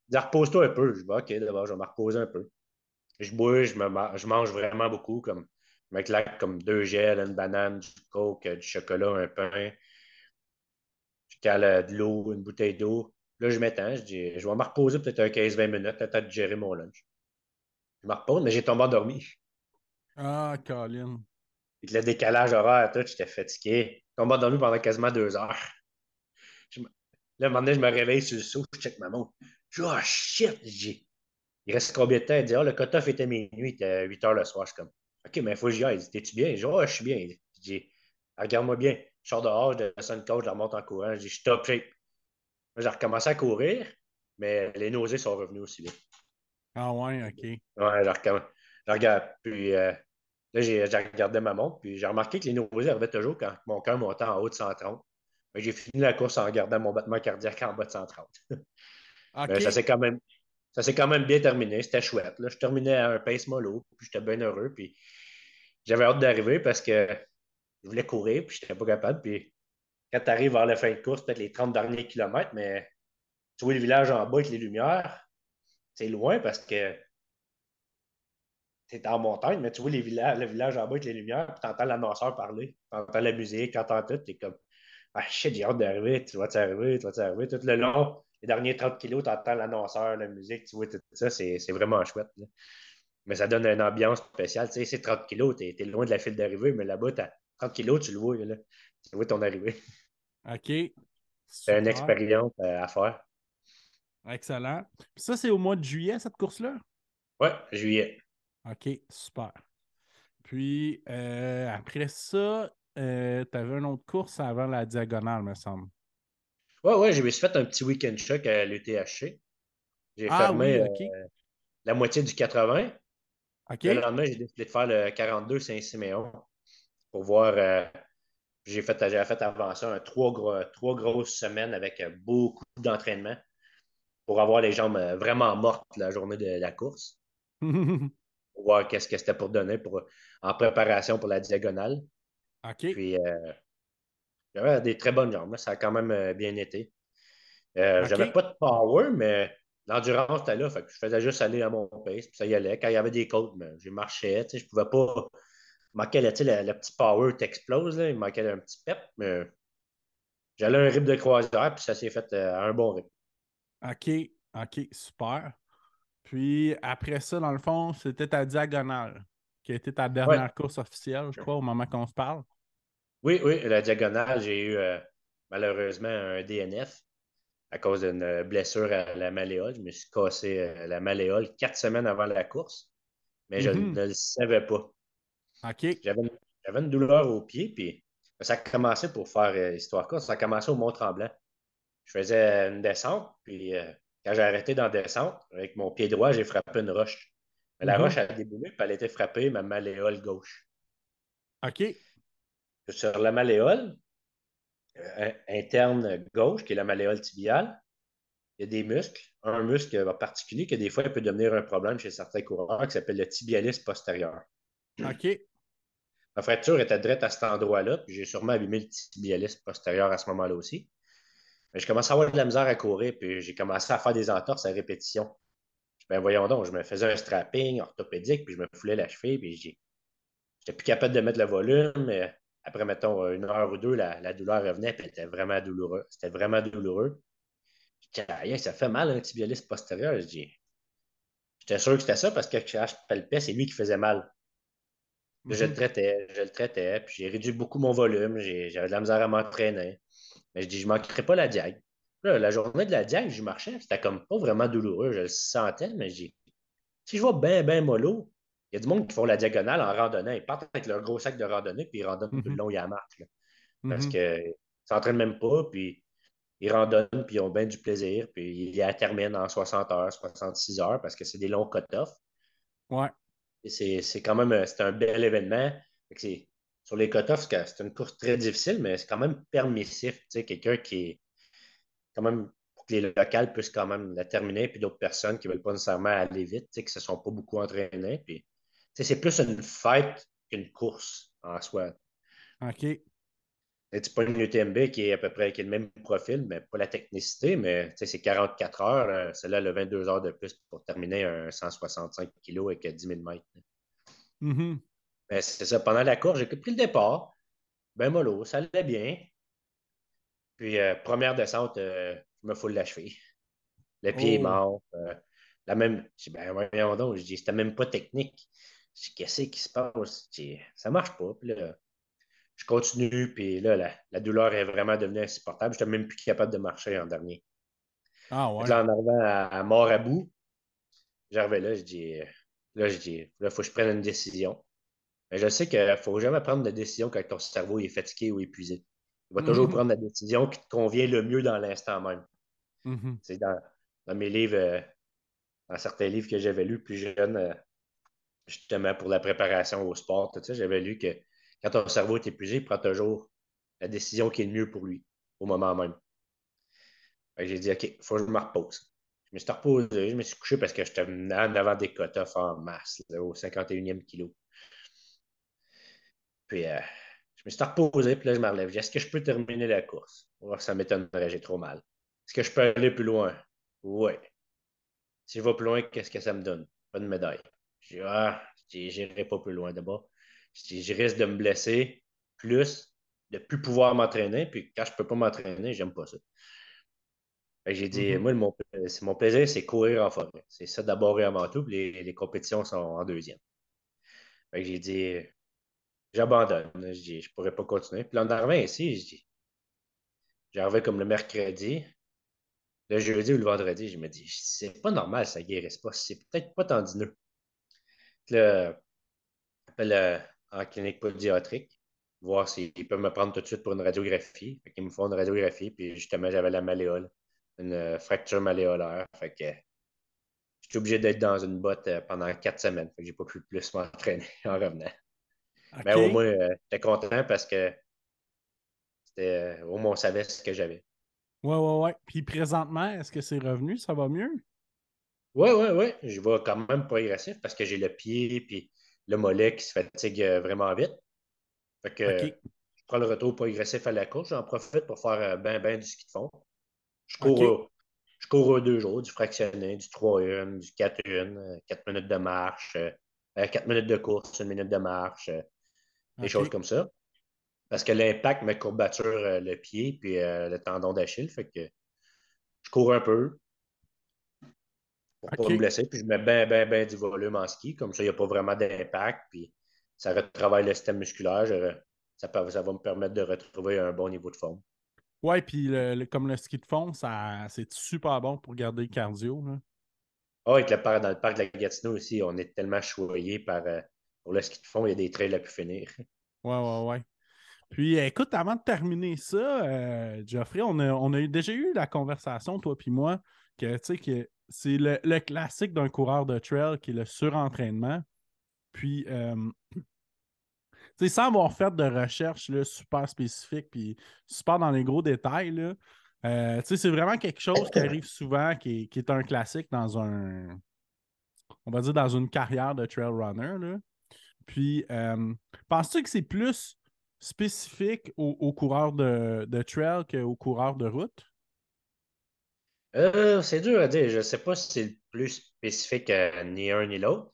dit, repose-toi un peu. Je dis, OK, d'abord, je vais me reposer un peu. Je bois, je mange vraiment beaucoup, comme, je me claque comme deux gels, une banane, du coke, du chocolat, un pain. Je cale de l'eau, une bouteille d'eau. Là, je m'étends, je dis, je vais me reposer peut-être un 15-20 minutes, peut-être de gérer mon lunch. Je me repose, mais j'ai tombé endormi. Ah, Colin. Puis le décalage horaire, tout, j'étais fatigué. Tombé endormi pendant quasiment 2 heures. Je me- Là, un moment donné, je me réveille sur le saut, je check ma montre. Je dis, oh shit! Il reste combien de temps? Il dit, oh, le cut-off était minuit, il était 8 heures le soir. Je suis comme, OK, mais il faut que j'y aille. Il dit, t'es-tu bien? Je dis, oh, je suis bien. Je dis, regarde-moi bien. Je sors dehors, je descends une côte, je la remonte en courant. Je dis, je suis top shape. J'ai recommencé à courir, mais les nausées sont revenues aussi vite. Ah ouais, OK. Ouais, je regarde. Puis là, j'ai regardé ma montre, puis j'ai remarqué que les nausées arrivaient toujours quand mon cœur montait en haut de 130. Mais j'ai fini la course en regardant mon battement cardiaque en bas de 130. Mais OK. ça s'est quand même bien terminé. C'était chouette. Là. Je terminais à un pace mollo, puis j'étais bien heureux. Puis j'avais hâte d'arriver parce que je voulais courir, puis j'étais pas capable. Puis quand tu arrives vers la fin de course, peut-être les 30 derniers kilomètres, mais tu vois le village en bas avec les lumières, c'est loin parce que t'es en montagne, mais tu vois le village en bas avec les lumières, puis t'entends l'annonceur parler, t'entends la musique, t'entends tout, t'es comme, ah shit, j'ai hâte d'arriver, tu vas t'arriver, tout le long, les derniers 30 kilos, t'entends l'annonceur, la musique, tu vois tout ça, c'est vraiment chouette. Là. Mais ça donne une ambiance spéciale, tu sais, c'est 30 kilos, t'es loin de la file d'arrivée, mais là-bas, t'as 30 kilos, tu le vois, là, tu vois ton arrivée. OK. C'est une Super. expérience à faire. Excellent. Puis ça, c'est au mois de juillet, cette course-là? Ouais, juillet. OK, super. Puis après ça, tu avais une autre course avant la diagonale, me semble. Ouais, ouais, je me suis fait un petit week-end choc à l'UTHC. J'ai Ah fermé oui, OK. la moitié du 80. Le OK. lendemain, j'ai décidé de faire le 42 Saint-Siméon pour voir. J'avais fait avant ça trois grosses semaines avec beaucoup d'entraînement pour avoir les jambes vraiment mortes la journée de la course, pour voir qu'est-ce que c'était pour donner en préparation pour la diagonale. OK. Puis, j'avais des très bonnes jambes. Là. Ça a quand même bien été. J'avais OK. pas de power, mais l'endurance était là. Fait que je faisais juste aller à mon pace, puis ça y allait. Quand il y avait des côtes, ben, j'ai marché. Je pouvais pas. Il manquait le petit power t'explose. Là. Il manquait un petit pep, mais j'allais à un rythme de croisière, puis ça s'est fait à un bon rythme. OK. OK. Super. Puis après ça, dans le fond, c'était ta diagonale, qui a été ta Ouais. dernière course officielle, je crois, au moment qu'on se parle. Oui, oui, la diagonale, j'ai eu malheureusement un DNF à cause d'une blessure à la malléole. Je me suis cassé la malléole 4 semaines avant la course, mais je Mhm. ne le savais pas. OK. J'avais une, j'avais une douleur au pied, puis ça a commencé pour faire histoire courte, ça a commencé au Mont-Tremblant. Je faisais une descente, puis quand j'ai arrêté dans la descente, avec mon pied droit, j'ai frappé une roche. Mais la roche Mhm. a déboulé, puis elle a été frappée ma malléole gauche. OK. Sur la malléole interne gauche, qui est la malléole tibiale, il y a des muscles, un muscle en particulier que des fois il peut devenir un problème chez certains coureurs qui s'appelle le tibialis postérieur. OK. Ma fracture était droite à cet endroit-là, puis j'ai sûrement abîmé le tibialis postérieur à ce moment-là aussi. Mais je commençais à avoir de la misère à courir, puis j'ai commencé à faire des entorses à répétition. Ben voyons donc, je me faisais un strapping orthopédique, puis je me foulais la cheville, puis j'étais plus capable de mettre le volume. Mais après, mettons, 1 heure ou 2, la douleur revenait, puis elle était vraiment douloureux. C'était vraiment douloureux. Je dis, aïe, ça fait mal un tibialis postérieur. J'étais sûr que c'était ça parce que quand je palpais, c'est lui qui faisait mal. Mhm. Je le traitais, puis j'ai réduit beaucoup mon volume, j'avais de la misère à m'entraîner. Mais je dis, je ne manquerai pas la diag. Là, la journée de la diag, je marchais, c'était comme pas vraiment douloureux, je le sentais, mais j'ai si je vois bien, bien mollo, il y a du monde qui font la diagonale en randonnée. Ils partent avec leur gros sac de randonnée, puis ils randonnent tout le Mhm. long, ils la marche. Là. Parce Mhm. qu'ils ne s'entraînent même pas, puis ils randonnent, puis ils ont bien du plaisir, puis ils la terminent en 60 heures, 66 heures, parce que c'est des longs cut-offs. Ouais. Et c'est quand même c'est un bel événement. Sur les cut-offs, c'est une course très difficile, mais c'est quand même permissif. Tu sais, quelqu'un qui est quand même pour que les locales puissent quand même la terminer, puis d'autres personnes qui ne veulent pas nécessairement aller vite, tu sais, qui ne se sont pas beaucoup entraînés. Puis, tu sais, c'est plus une fête qu'une course en soi. OK. C'est pas une UTMB qui est à peu près qui est le même profil, mais pas la technicité, mais tu sais, c'est 44 heures. Celle-là, elle a 22 heures de plus pour terminer un 165 kilos avec 10 000 mètres. Mhm. Mais c'est ça, pendant la course, j'ai pris le départ. Ben mollo, ça allait bien. Puis, première descente, je me foule la cheville. Le pied est Oh. mort. La même. Je dis, ben, voyons donc, je dis, c'était même pas technique. Je dis, qu'est-ce qui se passe? Je dis, ça marche pas. Puis là, je continue, puis là, la douleur est vraiment devenue insupportable. Je n'étais même plus capable de marcher en dernier. Ah Fait que ouais. là, en arrivant à mort à bout, j'arrivais là, je dis, là, il faut que je prenne une décision. Mais je sais qu'il ne faut jamais prendre de décision quand ton cerveau est fatigué ou épuisé. Il va toujours Mhm. prendre la décision qui te convient le mieux dans l'instant même. Mhm. C'est dans mes livres, dans certains livres que j'avais lus plus jeune, justement pour la préparation au sport, tout ça, j'avais lu que quand ton cerveau est épuisé, il prend toujours la décision qui est le mieux pour lui, au moment même. Fait que j'ai dit, OK, il faut que je me repose. Je me suis reposé, je me suis couché parce que j'étais en avant des cut-offs en masse, là, au 51e kilo. Puis je me suis reposé, puis là, je me relève. J'ai dit, est-ce que je peux terminer la course? Oh, ça m'étonnerait, j'ai trop mal. Est-ce que je peux aller plus loin? Oui. Si je vais plus loin, qu'est-ce que ça me donne? Pas de médaille. Je dis, j'irai pas plus loin d'abord. Je dis, je risque de me blesser plus, de plus pouvoir m'entraîner. Puis quand je peux pas m'entraîner, j'aime pas ça. Fait que j'ai dit, Mhm. moi, mon plaisir, c'est courir en forêt. C'est ça d'abord et avant tout. Puis les compétitions sont en deuxième. Fait que j'ai dit, j'abandonne. Je dis, je pourrais pas continuer. Puis l'an dernier, ici, je dis, j'arrivais comme le mercredi. Le jeudi ou le vendredi, je me dis, c'est pas normal, ça guérisse pas. C'est peut-être pas tendineux. Puis là, j'appelle en clinique pédiatrique, voir s'ils peuvent me prendre tout de suite pour une radiographie. Fait qu'ils me font une radiographie, puis justement, j'avais la malléole, une fracture malléolaire. Fait que j'étais obligé d'être dans une botte pendant 4 semaines. Fait que j'ai pas pu plus m'entraîner en revenant. Mais au OK. moins, j'étais content parce que au moins, on savait ce que j'avais. Ouais, ouais, ouais. Puis présentement, est-ce que c'est revenu? Ça va mieux? Ouais, ouais, ouais. Je vais quand même progressif parce que j'ai le pied puis le mollet qui se fatigue vraiment vite. Fait que OK. je prends le retour progressif à la course. J'en profite pour faire ben du ski de fond. Je cours, OK. je cours 2 jours, du fractionné, du 3-1, du 4-1, 4 minutes de marche, 4 minutes de course, 1 minute de marche, des choses OK. comme ça. Parce que l'impact me courbature le pied puis le tendon d'Achille. Fait que je cours un peu pour pas me OK. blesser. Puis je mets ben du volume en ski. Comme ça, il n'y a pas vraiment d'impact. Puis ça retravaille le système musculaire. Ça va me permettre de retrouver un bon niveau de forme. Ouais, puis comme le ski de fond, c'est super bon pour garder le cardio, là. Ah, avec dans le parc de la Gatineau aussi, on est tellement choyé pour le ski de fond, il y a des trails à pu finir. Ouais, ouais, ouais. Puis écoute, avant de terminer ça, Geoffrey, on a déjà eu la conversation, toi puis moi, que tu sais que c'est le classique d'un coureur de trail qui est le surentraînement. Puis tu sais, sans avoir fait de recherche là, super spécifique puis super dans les gros détails, là, tu sais, c'est vraiment quelque chose qui arrive souvent, qui est un classique dans on va dire dans une carrière de trail runner, là. Puis, penses-tu que c'est plus spécifique aux coureurs de trail qu'aux coureurs de route? C'est dur à dire. Je ne sais pas si c'est le plus spécifique à ni un ni l'autre,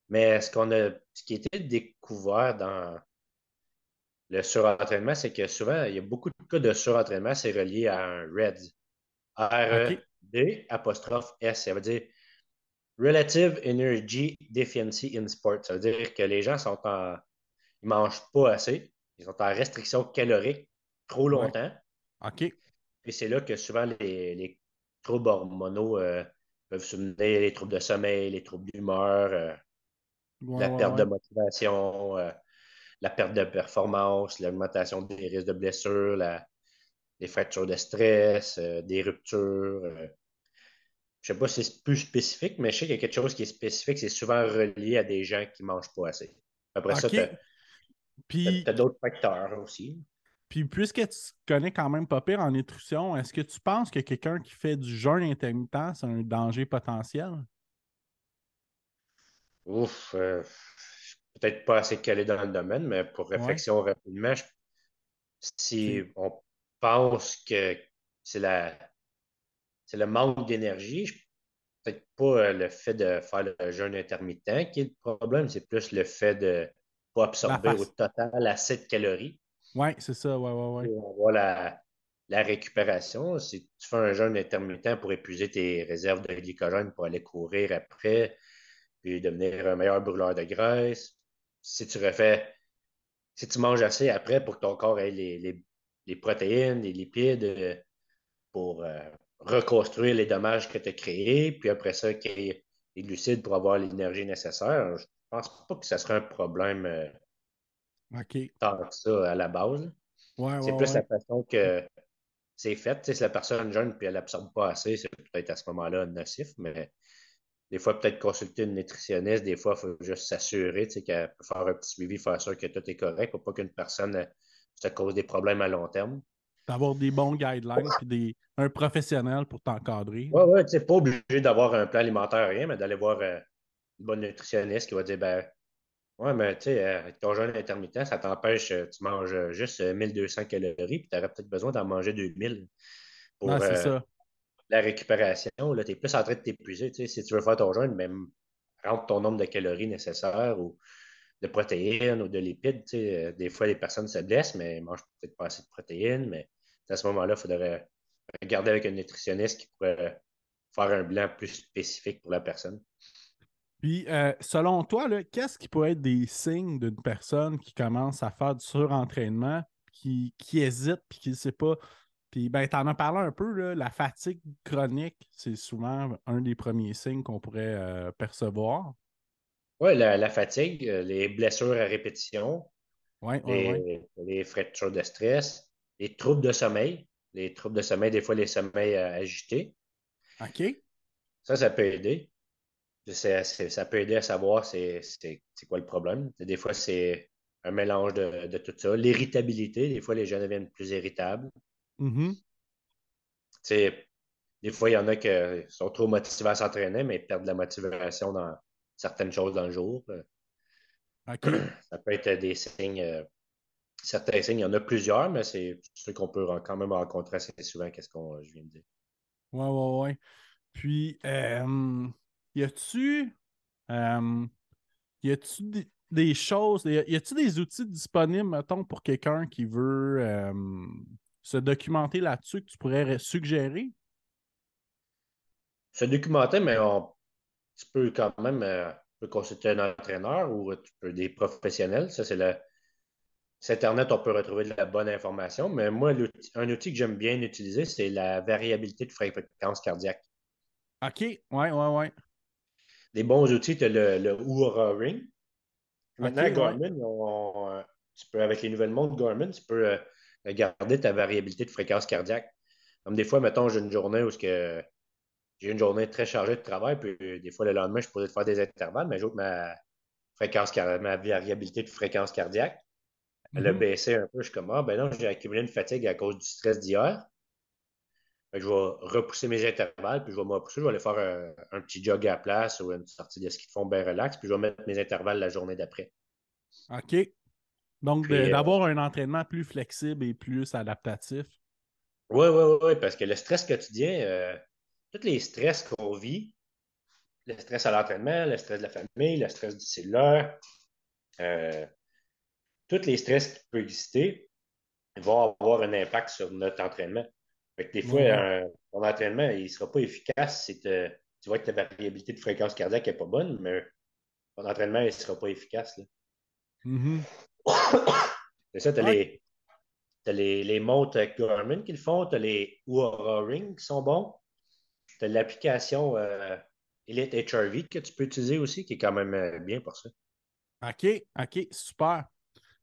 mais ce qui a été découvert dans le surentraînement, c'est que souvent, il y a beaucoup de cas de surentraînement, c'est relié à un RED. OK. R-E-D apostrophe S. Ça veut dire Relative Energy Deficiency in Sport. Ça veut dire que les gens sont ils ne mangent pas assez. Ils sont en restriction calorique trop Ouais. longtemps. OK. Puis c'est là que souvent les troubles hormonaux peuvent se mener, les troubles de sommeil, les troubles d'humeur, Ouais, la ouais, perte de ouais. motivation, la perte de performance, l'augmentation des risques de blessures, les fractures de stress, des ruptures. Je ne sais pas si c'est plus spécifique, mais je sais qu'il y a quelque chose qui est spécifique, c'est souvent relié à des gens qui ne mangent pas assez. Après ça, tu OK. Puis, as, d'autres facteurs aussi. puis, puisque tu connais quand même pas pire en nutrition, est-ce que tu penses que quelqu'un qui fait du jeûne intermittent, c'est un danger potentiel? Ouf, je suis peut-être pas assez calé dans le domaine, mais pour Ouais. réflexion rapidement, si OK. on pense que c'est la, c'est le manque d'énergie, peut-être pas le fait de faire le jeûne intermittent qui est le problème, c'est plus le fait de ne pas La absorber au face. total assez de calories Ouais, c'est ça. Ouais, ouais, ouais. pour avoir la récupération. Si tu fais un jeûne intermittent pour épuiser tes réserves de glycogène pour aller courir après, puis devenir un meilleur brûleur de graisse, si tu refais, si tu manges assez après pour que ton corps ait les protéines, les lipides pour reconstruire les dommages que tu as créés, puis après ça, qu'il y ait les glucides pour avoir l'énergie nécessaire, je pense pas que ça serait un problème OK. tant que ça à la base. Ouais, C'est ouais, plus la ouais. façon que c'est fait. Tu sais, si la personne jeune puis elle n'absorbe pas assez, c'est peut-être à ce moment-là nocif, mais des fois, peut-être consulter une nutritionniste, des fois, il faut juste s'assurer tu sais, qu'elle peut faire un petit suivi, faire sûr que tout est correct pour pas qu'une personne se cause des problèmes à long terme. D'avoir des bons guidelines puis un professionnel pour t'encadrer. Ouais, ouais, tu sais, pas obligé d'avoir un plan alimentaire, rien, mais d'aller voir une bonne nutritionniste qui va dire, ben, ouais, mais tu sais, avec ton jeûne intermittent, ça t'empêche, tu manges juste 1200 calories, puis tu aurais peut-être besoin d'en manger 2000 Non, pour c'est ça. la récupération. Là, tu es plus en train de t'épuiser. Tu sais, si tu veux faire ton jeûne, même rentre ton nombre de calories nécessaires ou de protéines ou de lipides. Tu sais, des fois, les personnes se blessent, mais ne mangent peut-être pas assez de protéines. Mais à ce moment-là, il faudrait regarder avec un nutritionniste qui pourrait faire un bilan plus spécifique pour la personne. Puis, selon toi, là, qu'est-ce qui peut être des signes d'une personne qui commence à faire du surentraînement, qui hésite, puis qui ne sait pas. Puis, ben, tu en as parlé un peu, là, la fatigue chronique, c'est souvent un des premiers signes qu'on pourrait percevoir. Oui, la fatigue, les blessures à répétition, Oui, oui, oui. les fractures de stress, les troubles de sommeil. Les troubles de sommeil, des fois, les sommeils agités. OK. Ça peut aider. Ça peut aider à savoir c'est quoi le problème. Des fois, c'est un mélange de tout ça. L'irritabilité, des fois, les gens deviennent plus irritables. Mhm. T'sais, des fois, il y en a qui sont trop motivés à s'entraîner, mais ils perdent la motivation dans certaines choses dans le jour. OK. Ça peut être des signes, certains signes, il y en a plusieurs, mais c'est ceux qu'on peut quand même rencontrer assez souvent, qu'est-ce qu'on je viens de dire. Ouais, ouais, ouais. Puis, y a-tu euh, y a-tu des choses, y a-tu des outils disponibles, mettons, pour quelqu'un qui veut se documenter là-dessus que tu pourrais suggérer? Se documenter, mais tu peux quand même tu peux consulter un entraîneur ou tu peux des professionnels. Ça, c'est le Sur Internet, on peut retrouver de la bonne information, mais moi, un outil que j'aime bien utiliser, c'est la variabilité de fréquence cardiaque. OK, ouais, ouais, ouais. Des bons outils, tu as le Oura Ring. OK, Maintenant, ouais. Garmin, tu peux, avec les nouvelles montres Garmin, tu peux regarder ta variabilité de fréquence cardiaque. Comme des fois, mettons, j'ai une journée très chargée de travail, puis des fois, le lendemain, je pourrais faire des intervalles, mais j'ouvre ma variabilité de fréquence cardiaque. Elle a Mhm. baissé un peu. Je suis comme, ah, ben non, j'ai accumulé une fatigue à cause du stress d'hier. Fait que je vais repousser mes intervalles, puis je vais me repousser. Je vais aller faire un petit jog à la place ou une sortie de ski de fond bien relax, puis je vais mettre mes intervalles la journée d'après. OK. Donc, Puis, d'avoir un entraînement plus flexible et plus adaptatif. oui, oui, oui, parce que le stress quotidien, tous les stress qu'on vit, le stress à l'entraînement, le stress de la famille, le stress du cellulaire, euh, tous les stress qui peuvent exister vont avoir un impact sur notre entraînement. Fait que des Ouais, fois, ouais. ton entraînement, il ne sera pas efficace si tu vois que ta variabilité de fréquence cardiaque n'est pas bonne, mais ton entraînement, il ne sera pas efficace. Là. Mhm. C'est ça, tu as Ouais. les montres Garmin qui le font, tu as les Oura Ring qui sont bons, tu as l'application Elite HRV que tu peux utiliser aussi, qui est quand même bien pour ça. OK, OK, super.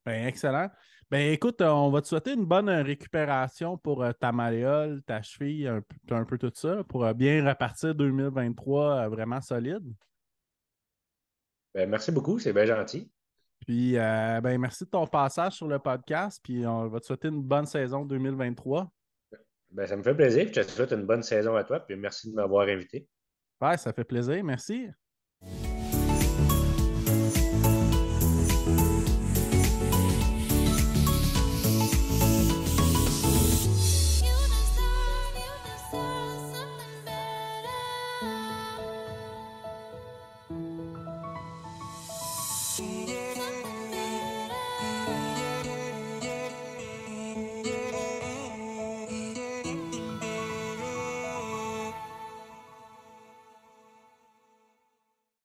Ben, excellent. Ben, écoute, on va te souhaiter une bonne récupération pour ta malléole, ta cheville, un peu tout ça, pour bien repartir 2023 vraiment solide. Ben, merci beaucoup, c'est bien gentil. Puis, ben, merci de ton passage sur le podcast. Puis, on va te souhaiter une bonne saison 2023. Ben, ça me fait plaisir. Je te souhaite une bonne saison à toi, puis merci de m'avoir invité. Ouais, ça fait plaisir. Merci.